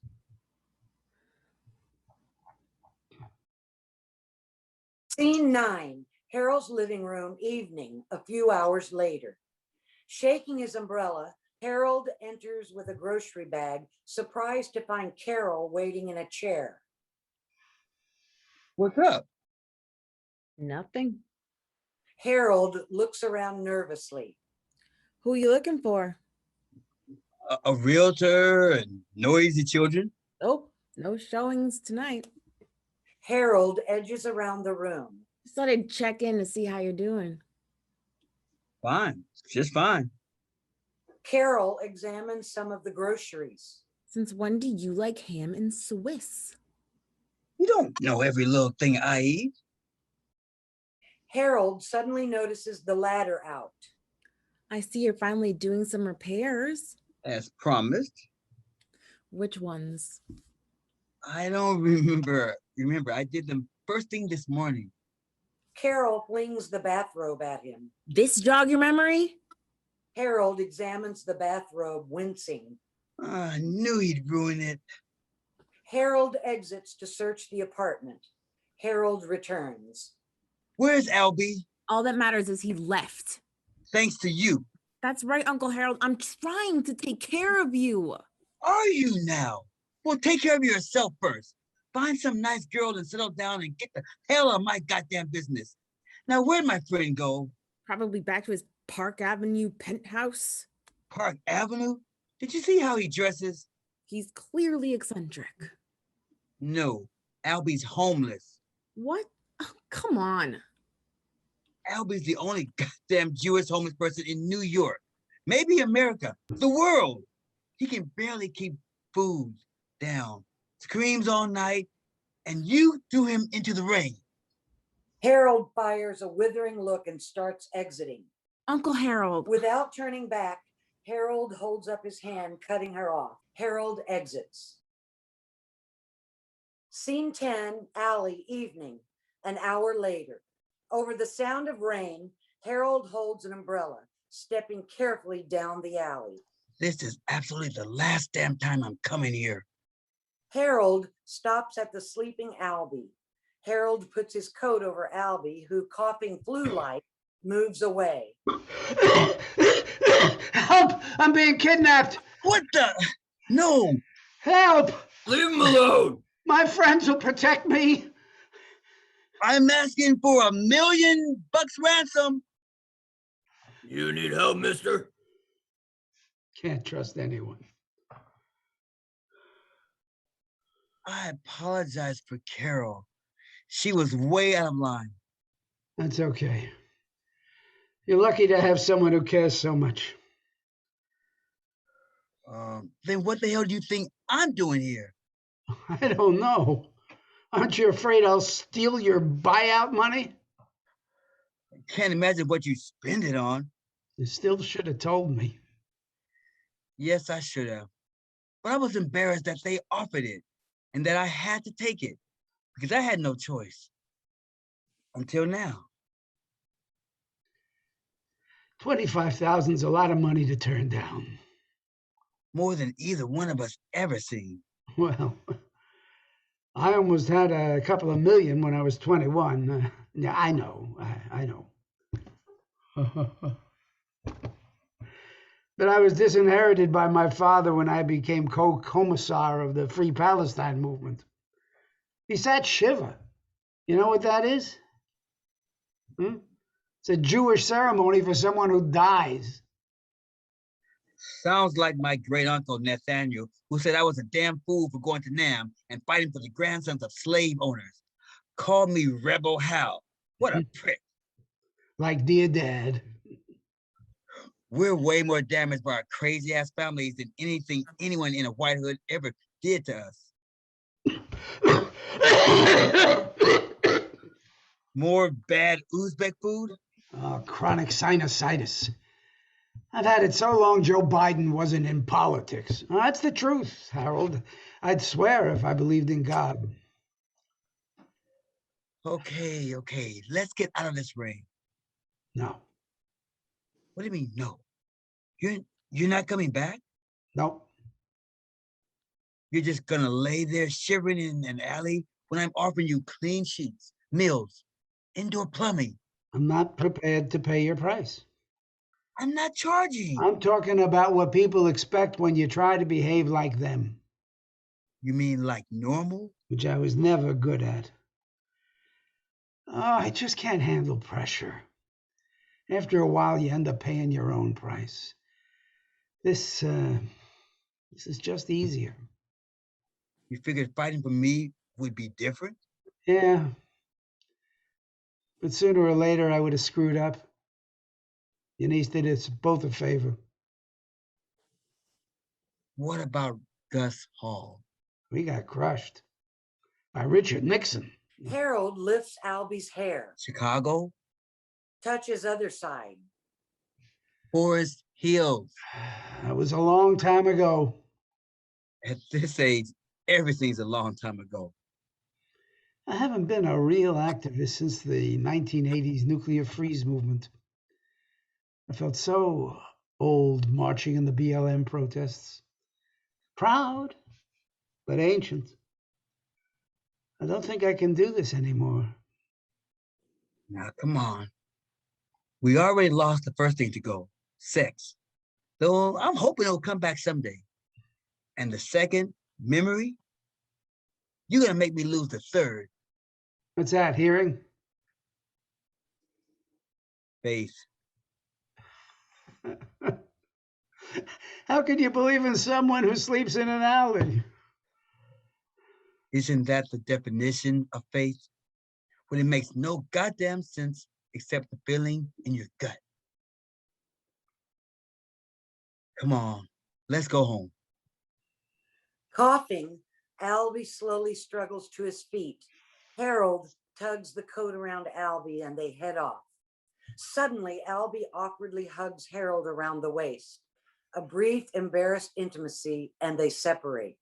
Scene 9, Harold's living room, evening, a few hours later. Shaking his umbrella, Harold enters with a grocery bag, surprised to find Carol waiting in a chair. What's up? Nothing. Harold looks around nervously. Who are you looking for? A realtor and noisy children? Oh, no showings tonight. Harold edges around the room. Just thought I'd check in to see how you're doing. Fine, just fine. Carol examines some of the groceries. Since when do you like ham and Swiss? You don't know every little thing I eat. Harold suddenly notices the ladder out. I see you're finally doing some repairs. As promised. Which ones? I don't remember. I did them first thing this morning. Carol flings the bathrobe at him. This jog your memory? Harold examines the bathrobe, wincing. I knew he'd ruin it. Harold exits to search the apartment. Harold returns. Where's Albie? All that matters is he left. Thanks to you. That's right, Uncle Harold. I'm trying to take care of you. Are you now? Well, take care of yourself first. Find some nice girl and settle down and get the hell out of my goddamn business. Now, where'd my friend go? Probably back to his Park Avenue penthouse. Park Avenue? Did you see how he dresses? He's clearly eccentric. No, Albie's homeless. What? Oh, come on. Albie's the only goddamn Jewish homeless person in New York. Maybe America, the world. He can barely keep food down. Screams all night, and you threw him into the rain. Harold fires a withering look and starts exiting. Uncle Harold. Without turning back, Harold holds up his hand, cutting her off. Harold exits. Scene 10, alley, evening, an hour later. Over the sound of rain, Harold holds an umbrella, stepping carefully down the alley. This is absolutely the last damn time I'm coming here. Harold stops at the sleeping Albie. Harold puts his coat over Albie, who, coughing flu-like, moves away. Help! I'm being kidnapped! What the? No! Help! Leave him alone. My friends will protect me. I'm asking for $1 million ransom. You need help, mister? Can't trust anyone. I apologize for Carol. She was way out of line. That's okay. You're lucky to have someone who cares so much. Then what the hell do you think I'm doing here? I don't know. Aren't you afraid I'll steal your buyout money? I can't imagine what you spend it on. You still should have told me. Yes, I should have. But I was embarrassed that they offered it and that I had to take it because I had no choice. Until now. 25,000 is a lot of money to turn down. More than either one of us ever seen. Well, I almost had a couple of million when I was 21. Yeah, I know. I know. But I was disinherited by my father when I became co-commissar of the Free Palestine movement. Besides Shiva, you know what that is? It's a Jewish ceremony for someone who dies. Sounds like my great uncle Nathaniel, who said I was a damn fool for going to Nam and fighting for the grandsons of slave owners. Called me Rebel Hal. What a prick. Like dear Dad. We're way more damaged by our crazy ass families than anything anyone in a white hood ever did to us. More bad Uzbek food? Oh, chronic sinusitis. I've had it so long Joe Biden wasn't in politics. Oh, that's the truth, Harold. I'd swear if I believed in God. Okay. Let's get out of this ring. No. What do you mean, no? You're not coming back? No. You're just gonna lay there shivering in an alley when I'm offering you clean sheets, meals, indoor plumbing. I'm not prepared to pay your price. I'm not charging. I'm talking about what people expect when you try to behave like them. You mean like normal? Which I was never good at. Oh, I just can't handle pressure. After a while, you end up paying your own price. This is just easier. You figured fighting for me would be different? Yeah. But sooner or later, I would have screwed up. Eunice did us both a favor. What about Gus Hall? We got crushed by Richard Nixon. Harold lifts Albie's hair, Chicago? touches other side. Forest Hills. That was a long time ago. At this age, everything's a long time ago. I haven't been a real activist since the 1980s nuclear freeze movement. I felt so old marching in the BLM protests. Proud, but ancient. I don't think I can do this anymore. Now, come on. We already lost the first thing to go, sex. Though I'm hoping it'll come back someday. And the second, memory, you're gonna make me lose the third, What's that, hearing? faith. How can you believe in someone who sleeps in an alley? Isn't that the definition of faith? When it makes no goddamn sense except the feeling in your gut. Come on, let's go home. Coughing, Albie slowly struggles to his feet. Harold tugs the coat around Albie and they head off. Suddenly, Albie awkwardly hugs Harold around the waist. A brief, embarrassed intimacy, and they separate.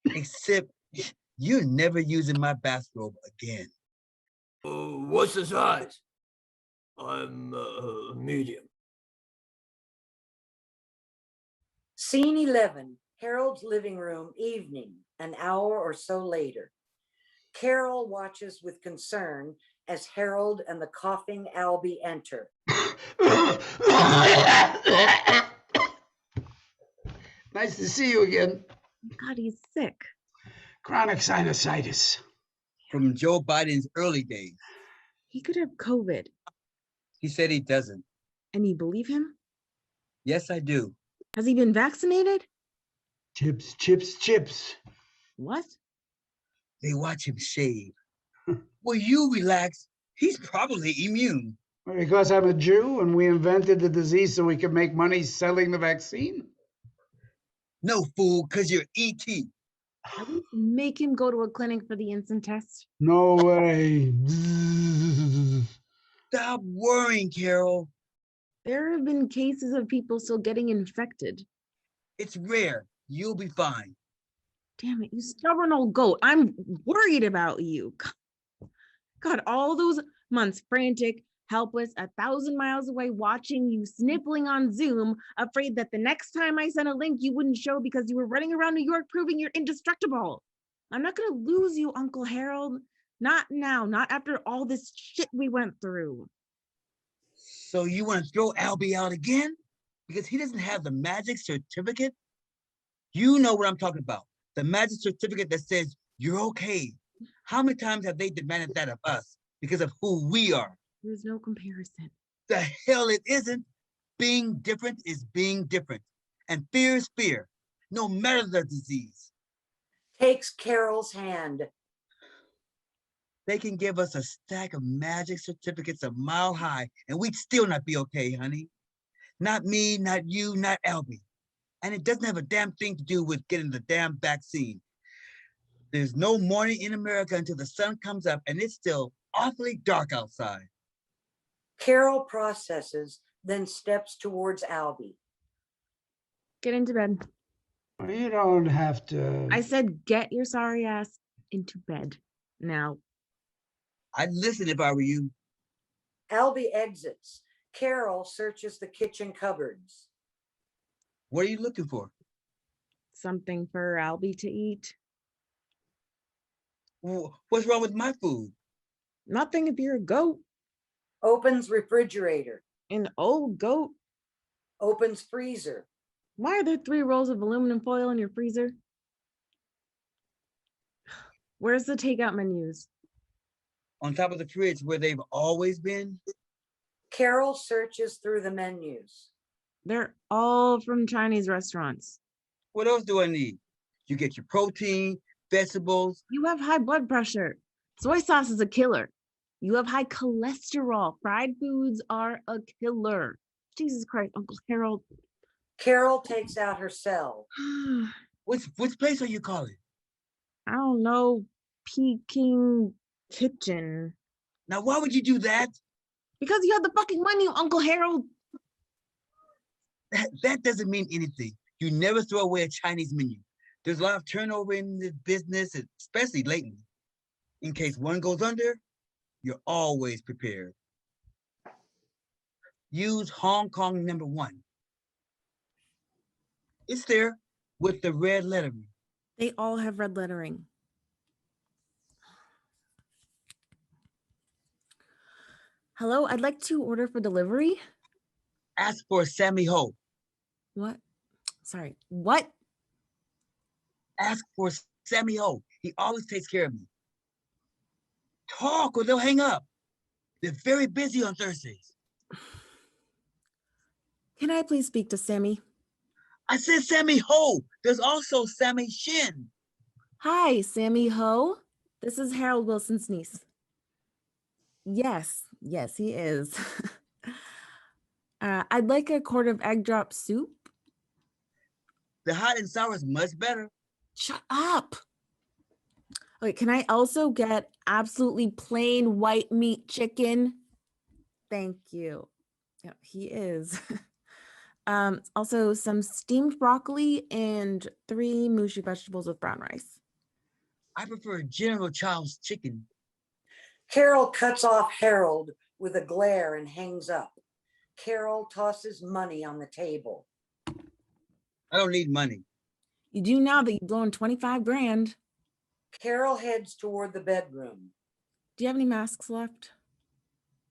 Except you're never using my bathrobe again. What's the size? I'm medium. Scene 11, Harold's living room, evening, an hour or so later. Carol watches with concern as Harold and the coughing Albie enter. Nice to see you again. God, he's sick. Chronic sinusitis. From Joe Biden's early days. He could have COVID. He said he doesn't. And you believe him? Yes, I do. Has he been vaccinated? Chips, chips, chips. What? They watch him shave. Well, you relax. He's probably immune. Because I'm a Jew and we invented the disease so we could make money selling the vaccine? No, fool, because you're E.T. At least make him go to a clinic for the instant test. No way. Stop worrying, Carol. There have been cases of people still getting infected. It's rare. You'll be fine. Damn it, you stubborn old goat. I'm worried about you. God, all those months frantic, helpless, 1,000 miles away, watching you, sniffling on Zoom, afraid that the next time I sent a link, you wouldn't show because you were running around New York proving you're indestructible. I'm not gonna lose you, Uncle Harold. Not now, not after all this shit we went through. So you want to throw Albie out again? Because he doesn't have the magic certificate? You know what I'm talking about. The magic certificate that says you're okay. How many times have they demanded that of us because of who we are? There's no comparison. The hell it isn't. being different is being different. And fear is fear, no matter the disease. Takes Carol's hand. They can give us a stack of magic certificates a mile high, and we'd still not be okay, honey. Not me, not you, not Albie. And it doesn't have a damn thing to do with getting the damn vaccine. There's no morning in America until the sun comes up, and it's still awfully dark outside. Carol processes, then steps towards Albie. Get into bed. You don't have to. I said, get your sorry ass into bed now. I'd listen if I were you. Albie exits. Carol searches the kitchen cupboards. What are you looking for? Something for Albie to eat. What's wrong with my food? Nothing if you're a goat. Opens refrigerator. An old goat. Opens freezer. Why are there 3 rolls of aluminum foil in your freezer? Where's the takeout menus? On top of the fridge where they've always been? Carol searches through the menus. They're all from Chinese restaurants. What else do I need? You get your protein, vegetables. You have high blood pressure. Soy sauce is a killer. You have high cholesterol. Fried foods are a killer. Jesus Christ, Uncle Harold. Carol takes out her cell. Which place are you calling? I don't know. Peking Kitchen. Now, why would you do that? Because you have the fucking menu, Uncle Harold. That doesn't mean anything. You never throw away a Chinese menu. There's a lot of turnover in the business, especially lately. In case one goes under, you're always prepared. Use Hong Kong #1. It's there with the red lettering. They all have red lettering. Hello, I'd like to order for delivery. Ask for Sammy Ho. What? Sorry, what? Ask for Sammy Ho. He always takes care of me. Talk or they'll hang up. They're very busy on Thursdays. Can I please speak to Sammy? I said Sammy Ho. There's also Sammy Shin. Hi, Sammy Ho. This is Harold Wilson's niece. Yes, he is. I'd like a quart of egg drop soup. The hot and sour is much better. Shut up. Okay, can I also get absolutely plain white meat chicken? Thank you. Yeah, he is. Also some steamed broccoli and 3 mushy vegetables with brown rice. I prefer General Chow's chicken. Carol cuts off Harold with a glare and hangs up. Carol tosses money on the table. I don't need money. You do now that you've blown 25 grand. Carol heads toward the bedroom. Do you have any masks left?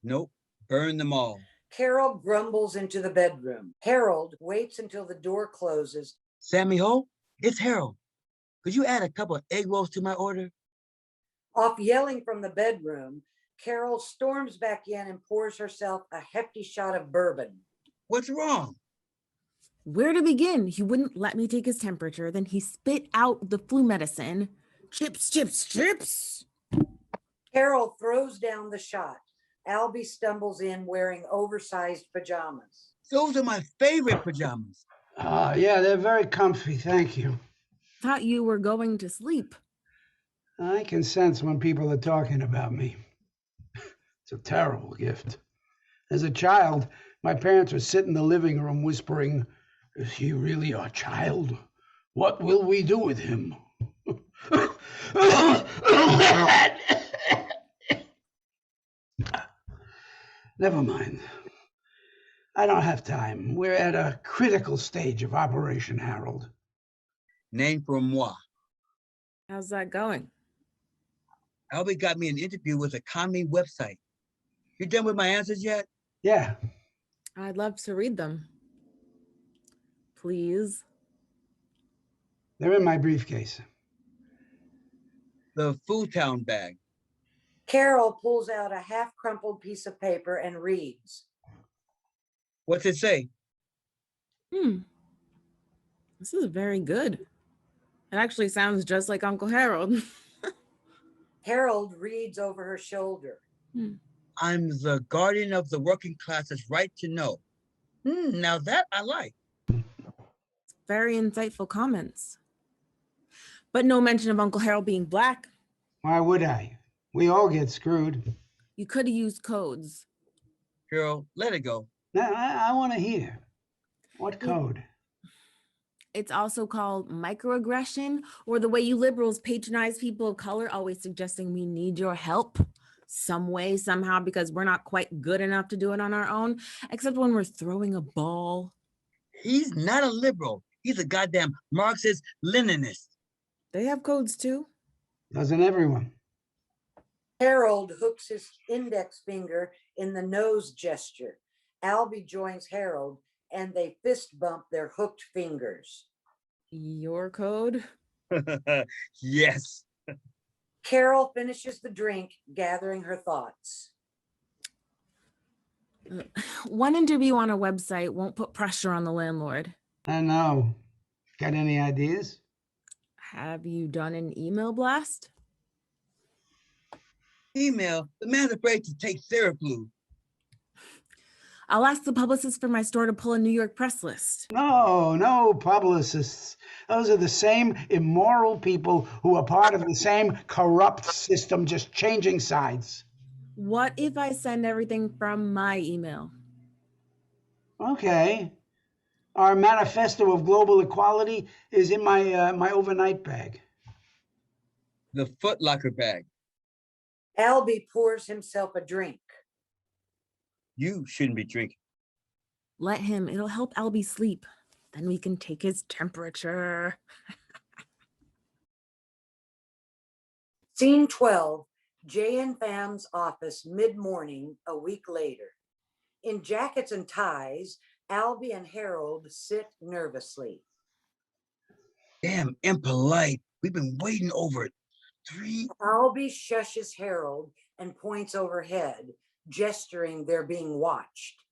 Nope, burn them all. Carol grumbles into the bedroom. Harold waits until the door closes. Sammy Ho, it's Harold. Could you add a couple of egg rolls to my order? Off yelling from the bedroom, Carol storms back in and pours herself a hefty shot of bourbon. What's wrong? Where to begin? He wouldn't let me take his temperature. Then he spit out the flu medicine. Chips, chips, chips. Carol throws down the shot. Albie stumbles in wearing oversized pajamas. Those are my favorite pajamas. Yeah, they're very comfy, thank you. Thought you were going to sleep. I can sense when people are talking about me. It's a terrible gift. As a child, my parents would sit in the living room whispering, "Is he really our child? What will we do with him?" Never mind. I don't have time. We're at a critical stage of Operation Harold. Name for moi. How's that going? Albie got me an interview with a commie website. You done with my answers yet? Yeah. I'd love to read them. Please. They're in my briefcase. The Food Town bag. Carol pulls out a half-crumpled piece of paper and reads. What's it say? This is very good. It actually sounds just like Uncle Harold. Harold reads over her shoulder. I'm the guardian of the working class's right to know. Now that I like. Very insightful comments. But no mention of Uncle Harold being black. Why would I? We all get screwed. You could have used codes. Girl, let it go. Now, I want to hear. What code? It's also called microaggression, or the way you liberals patronize people of color, always suggesting we need your help some way, somehow, because we're not quite good enough to do it on our own, except when we're throwing a ball. He's not a liberal. He's a goddamn Marxist Leninist. They have codes too. Doesn't everyone? Harold hooks his index finger in the nose gesture. Albie joins Harold and they fist bump their hooked fingers. Your code? Yes. Carol finishes the drink, gathering her thoughts. One interview on a website won't put pressure on the landlord. I know. Got any ideas? Have you done an email blast? Email, the man's afraid to take Theraflu. I'll ask the publicist for my store to pull a New York press list. No publicists. Those are the same immoral people who are part of the same corrupt system, just changing sides. What if I send everything from my email? Okay. Our manifesto of global equality is in my overnight bag. The Foot Locker bag. Albie pours himself a drink. You shouldn't be drinking. Let him. It'll help Albie sleep. Then we can take his temperature. Scene 12, Jay and Fam's office mid-morning, a week later. In jackets and ties, Albie and Harold sit nervously. Damn impolite. We've been waiting over 3. Albie shushes Harold and points overhead, gesturing they're being watched.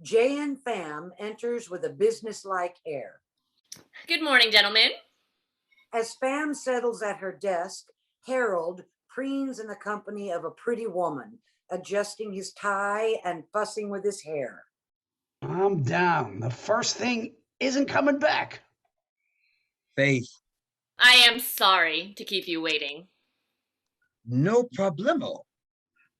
Jay and Fam enters with a businesslike air. Good morning, gentlemen. As Fam settles at her desk, Harold preens in the company of a pretty woman, adjusting his tie and fussing with his hair. I'm down. The first thing isn't coming back. Faith. I am sorry to keep you waiting. No problemo.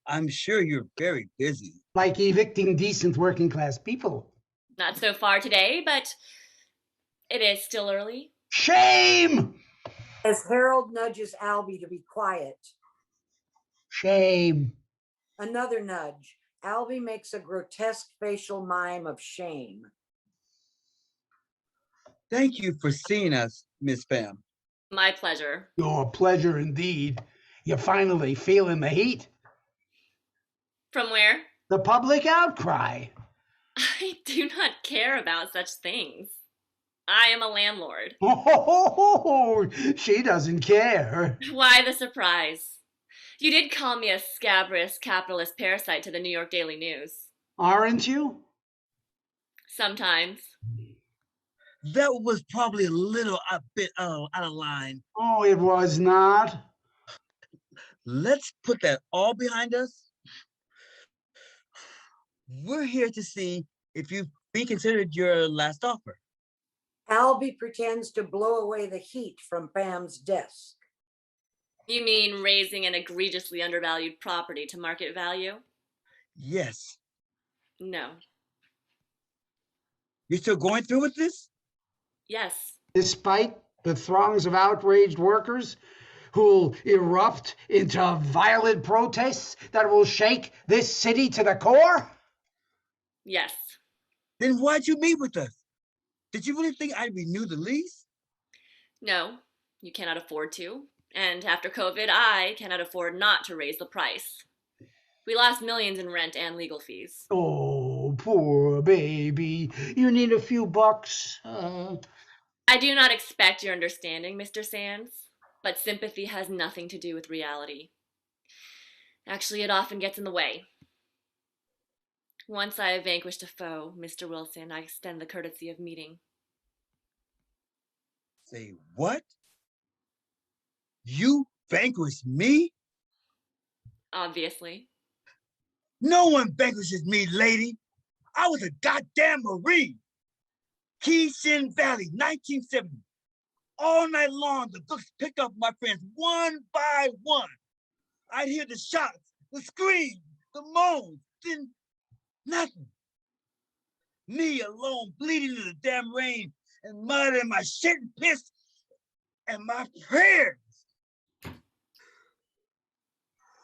I'm sure you're very busy. Like evicting decent working class people. Not so far today, but it is still early. Shame! As Harold nudges Albie to be quiet. Shame. Another nudge. Albie makes a grotesque facial mime of shame. Thank you for seeing us, Miss Fam. My pleasure. Your pleasure indeed. You're finally feeling the heat. From where? The public outcry. I do not care about such things. I am a landlord. Oh, she doesn't care. Why the surprise? You did call me a scabrous capitalist parasite to the New York Daily News. Aren't you? Sometimes. That was probably a bit out of line. Oh, it was not. Let's put that all behind us. We're here to see if you've reconsidered your last offer. Albie pretends to blow away the heat from Fam's desk. You mean raising an egregiously undervalued property to market value? Yes. No. You're still going through with this? Yes. Despite the throngs of outraged workers who'll erupt into violent protests that will shake this city to the core? Yes. Then why'd you meet with us? Did you really think I'd renew the lease? No, you cannot afford to. And after COVID, I cannot afford not to raise the price. We lost millions in rent and legal fees. Oh, poor baby. You need a few bucks. I do not expect your understanding, Mr. Sands, but sympathy has nothing to do with reality. Actually, it often gets in the way. Once I have vanquished a foe, Mr. Wilson, I extend the courtesy of meeting. Say what? You vanquished me? Obviously. No one vanquishes me, lady. I was a goddamn Marine. Keyshin Valley, 1970. All night long, the books picked up my friends one by one. I'd hear the shots, the screams, the moans, then nothing. Me alone, bleeding in the damn rain, and mud in my shit and piss, and my prayers.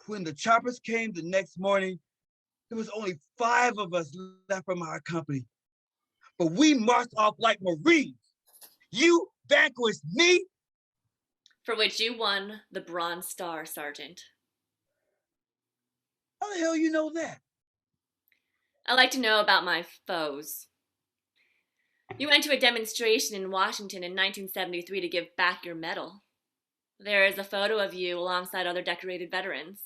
When the choppers came the next morning, there was only 5 of us left from our company. But we marched off like Marines. You vanquished me? For which you won the Bronze Star, Sergeant. How the hell you know that? I like to know about my foes. You went to a demonstration in Washington in 1973 to give back your medal. There is a photo of you alongside other decorated veterans.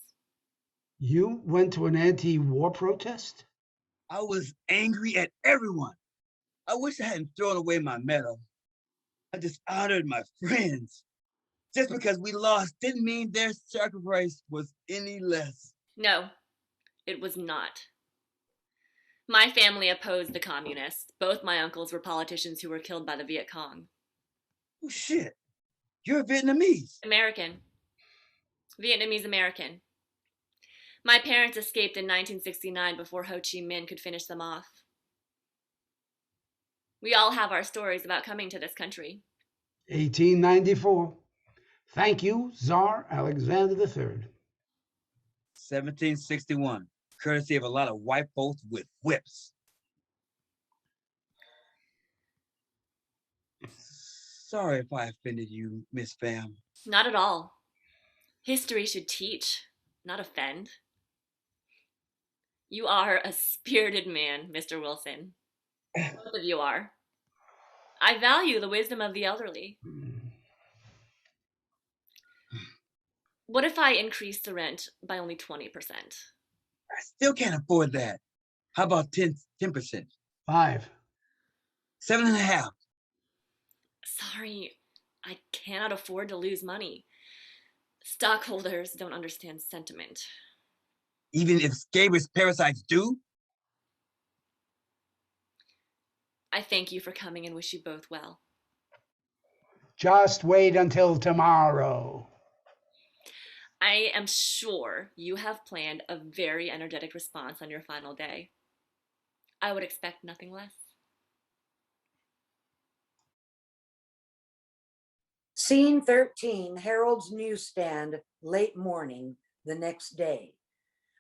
You went to an anti-war protest? I was angry at everyone. I wish I hadn't thrown away my medal. I dishonored my friends. Just because we lost didn't mean their sacrifice was any less. No, it was not. My family opposed the communists. Both my uncles were politicians who were killed by the Viet Cong. Oh shit, you're Vietnamese. American. Vietnamese American. My parents escaped in 1969 before Ho Chi Minh could finish them off. We all have our stories about coming to this country. 1894. Thank you, Tsar Alexander III. 1761, courtesy of a lot of white folks with whips. Sorry if I offended you, Miss Pham. Not at all. History should teach, not offend. You are a spirited man, Mr. Wilson. Both of you are. I value the wisdom of the elderly. What if I increase the rent by only 20%? I still can't afford that. How about 10%? 5. 7.5. Sorry, I cannot afford to lose money. Stockholders don't understand sentiment. Even if scabrous parasites do? I thank you for coming and wish you both well. Just wait until tomorrow. I am sure you have planned a very energetic response on your final day. I would expect nothing less. Scene 13, Harold's newsstand, late morning, the next day.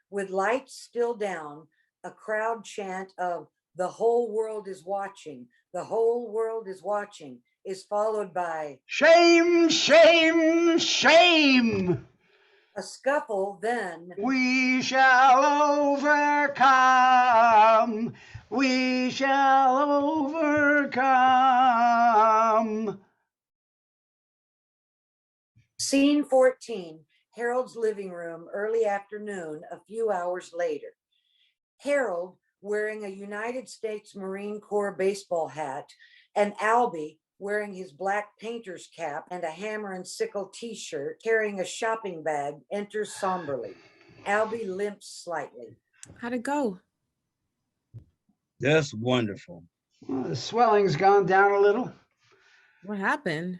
With lights still down, a crowd chant of "The whole world is watching, the whole world is watching" is followed by Shame, shame, shame! a scuffle, then We shall overcome. We shall overcome. Scene 14, Harold's living room, early afternoon, a few hours later. Harold, wearing a United States Marine Corps baseball hat, and Albie, wearing his black painter's cap and a hammer and sickle t-shirt, carrying a shopping bag, enters somberly. Albie limps slightly. How'd it go? That's wonderful. Well, the swelling's gone down a little. What happened?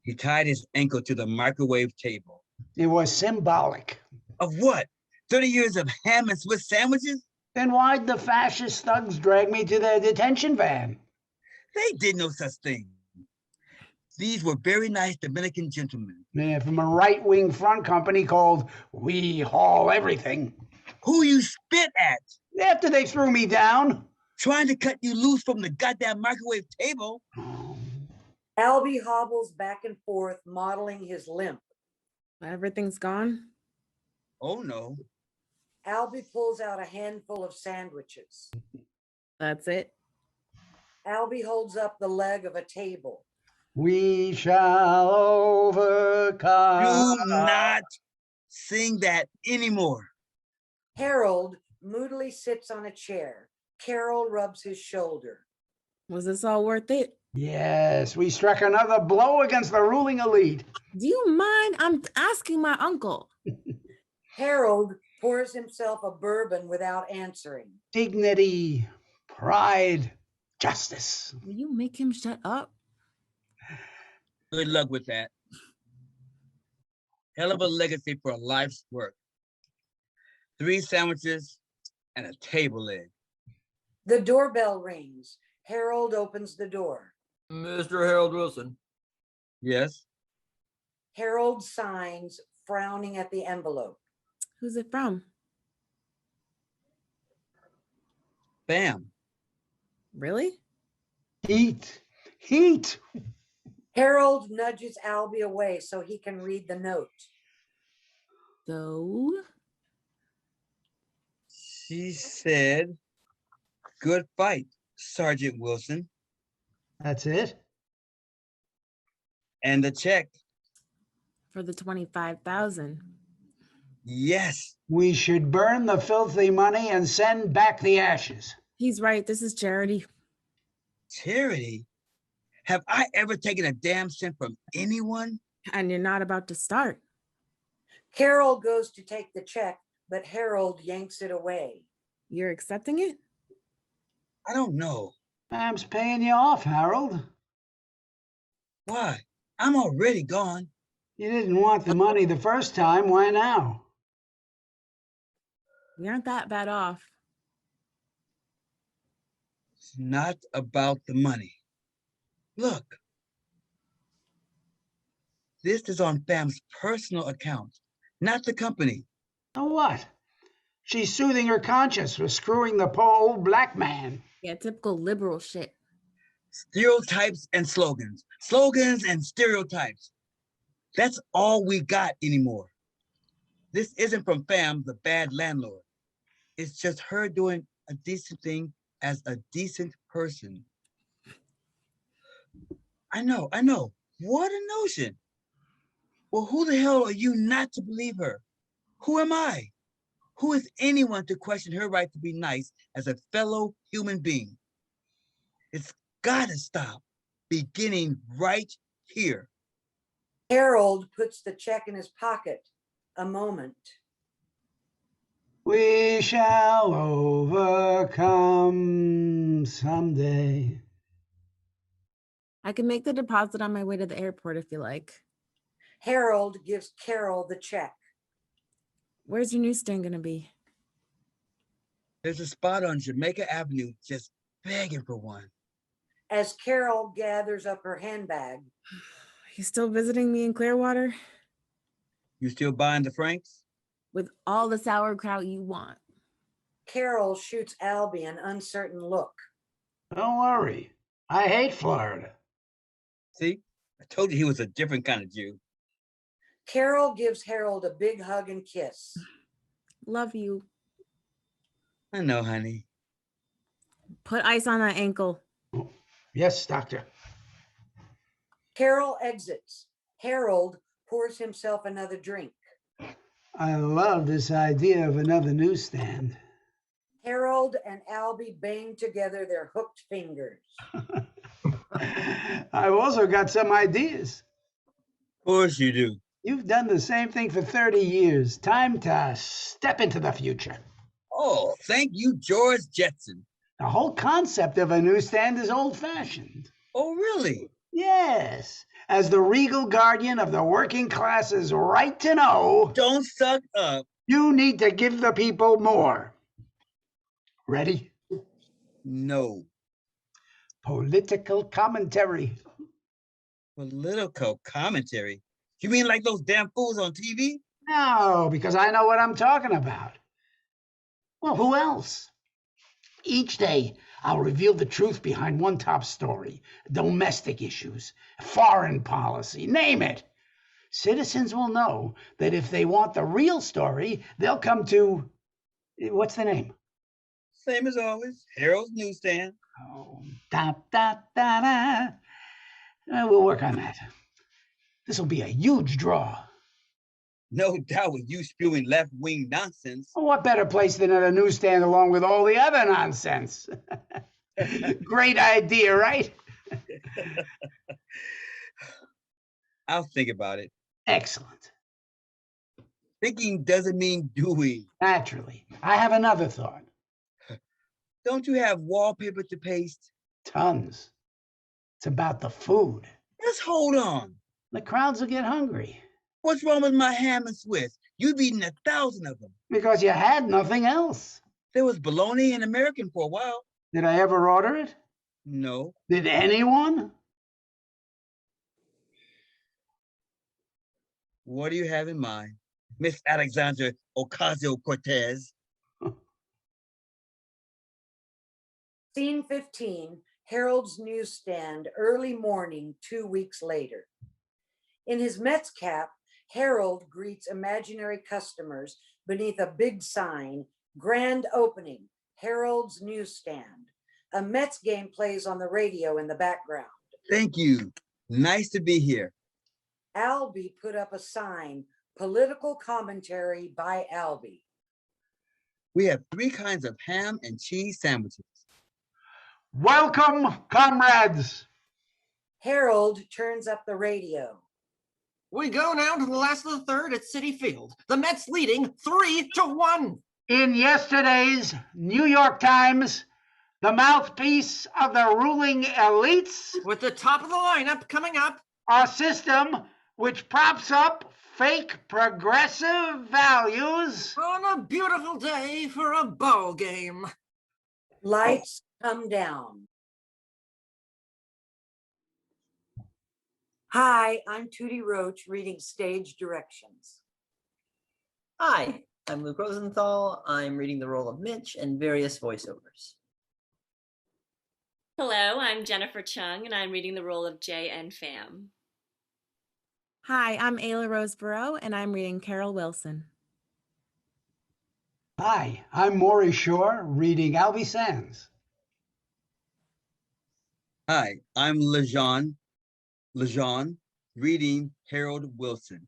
He tied his ankle to the microwave table. It was symbolic. Of what? 30 years of ham and Swiss sandwiches? Then why'd the fascist thugs drag me to their detention van? They did no such thing. These were very nice Dominican gentlemen. Man, from a right-wing front company called We Haul Everything. Who you spit at? After they threw me down. Trying to cut you loose from the goddamn microwave table. Albie hobbles back and forth, modeling his limp. Everything's gone? Oh no. Albie pulls out a handful of sandwiches. That's it? Albie holds up the leg of a table. We shall overcome. Do not sing that anymore. Harold, moodily sits on a chair. Carol rubs his shoulder. Was this all worth it? Yes, we struck another blow against the ruling elite. Do you mind? I'm asking my uncle. Harold pours himself a bourbon without answering. Dignity, pride, justice. Will you make him shut up? Good luck with that. Hell of a legacy for a life's work. 3 sandwiches and a table leg. The doorbell rings. Harold opens the door. Mr. Harold Wilson. Yes. Harold signs, frowning at the envelope. Who's it from? Bam. Really? Heat, heat. Harold nudges Albie away so he can read the note. So, She said, good fight, Sergeant Wilson. That's it? And the check. for the 25,000. Yes. We should burn the filthy money and send back the ashes. He's right. This is charity. Charity? Have I ever taken a damn cent from anyone? And you're not about to start. Carol goes to take the check, but Harold yanks it away. You're accepting it? I don't know. Pam's paying you off, Harold. Why? I'm already gone. You didn't want the money the first time. Why now? We aren't that bad off. It's not about the money. Look. This is on Pam's personal account, not the company. So what? She's soothing her conscience for screwing the poor old black man. Yeah, typical liberal shit. Stereotypes and slogans. Slogans and stereotypes. That's all we got anymore. This isn't from Pam, the bad landlord. It's just her doing a decent thing as a decent person. I know. What a notion. Well, who the hell are you not to believe her? Who am I? Who is anyone to question her right to be nice as a fellow human being? It's gotta stop, beginning right here. Harold puts the check in his pocket. A moment. We shall overcome someday. I can make the deposit on my way to the airport if you like. Harold gives Carol the check. Where's your newsstand gonna be? There's a spot on Jamaica Avenue just begging for one. As Carol gathers up her handbag, You still visiting me in Clearwater? You still buying the Franks? With all the sauerkraut you want. Carol shoots Albie an uncertain look. Don't worry. I hate Florida. See, I told you he was a different kind of Jew. Carol gives Harold a big hug and kiss. Love you. I know, honey. Put ice on that ankle. Yes, doctor. Carol exits. Harold pours himself another drink. I love this idea of another newsstand. Harold and Albie bang together their hooked fingers. I've also got some ideas. Of course you do. You've done the same thing for 30 years. Time to step into the future. Oh, thank you, George Jetson. The whole concept of a newsstand is old-fashioned. Oh, really? Yes, as the regal guardian of the working class's right to know, Don't suck up. you need to give the people more. Ready? No. Political commentary. Political commentary. You mean like those damn fools on TV? No, because I know what I'm talking about. Well, who else? Each day, I'll reveal the truth behind one top story, domestic issues, foreign policy, name it. Citizens will know that if they want the real story, they'll come to, what's the name? Same as always. Harold's Newsstand. Oh, da, da, da, da. We'll work on that. This will be a huge draw. No doubt with you spewing left-wing nonsense. Well, what better place than at a newsstand along with all the other nonsense? Great idea, right? I'll think about it. Excellent. Thinking doesn't mean doing. Naturally. I have another thought. Don't you have wallpaper to paste? Tons. It's about the food. Just hold on. The crowds will get hungry. What's wrong with my ham and Swiss? You've eaten 1,000 of them. Because you had nothing else. There was bologna and American for a while. Did I ever order it? No. Did anyone? What do you have in mind, Miss Alexandra Ocasio-Cortez? Scene 15, Harold's newsstand, early morning, 2 weeks later. In his Mets cap, Harold greets imaginary customers beneath a big sign, grand opening, Harold's newsstand. A Mets game plays on the radio in the background. Thank you. Nice to be here. Albie put up a sign, political commentary by Albie. We have 3 kinds of ham and cheese sandwiches. Welcome, comrades. Harold turns up the radio. We go now to the last of the third at Citi Field. The Mets leading 3-1. In yesterday's New York Times, the mouthpiece of the ruling elites, With the top of the lineup coming up. a system which props up fake progressive values. On a beautiful day for a ball game. Lights come down. Hi, I'm Tudi Roche reading stage directions. Hi, I'm Luke Rosenthal. I'm reading the role of Mitch and various voiceovers. Hello, I'm Jennifer Cheung, and I'm reading the role of Jay and Pham. Hi, I'm Ayla Rose Barreau, and I'm reading Carol Wilson. Hi, I'm Morry Schorr reading Albie Sands. Hi, I'm LeJon reading Harold Wilson.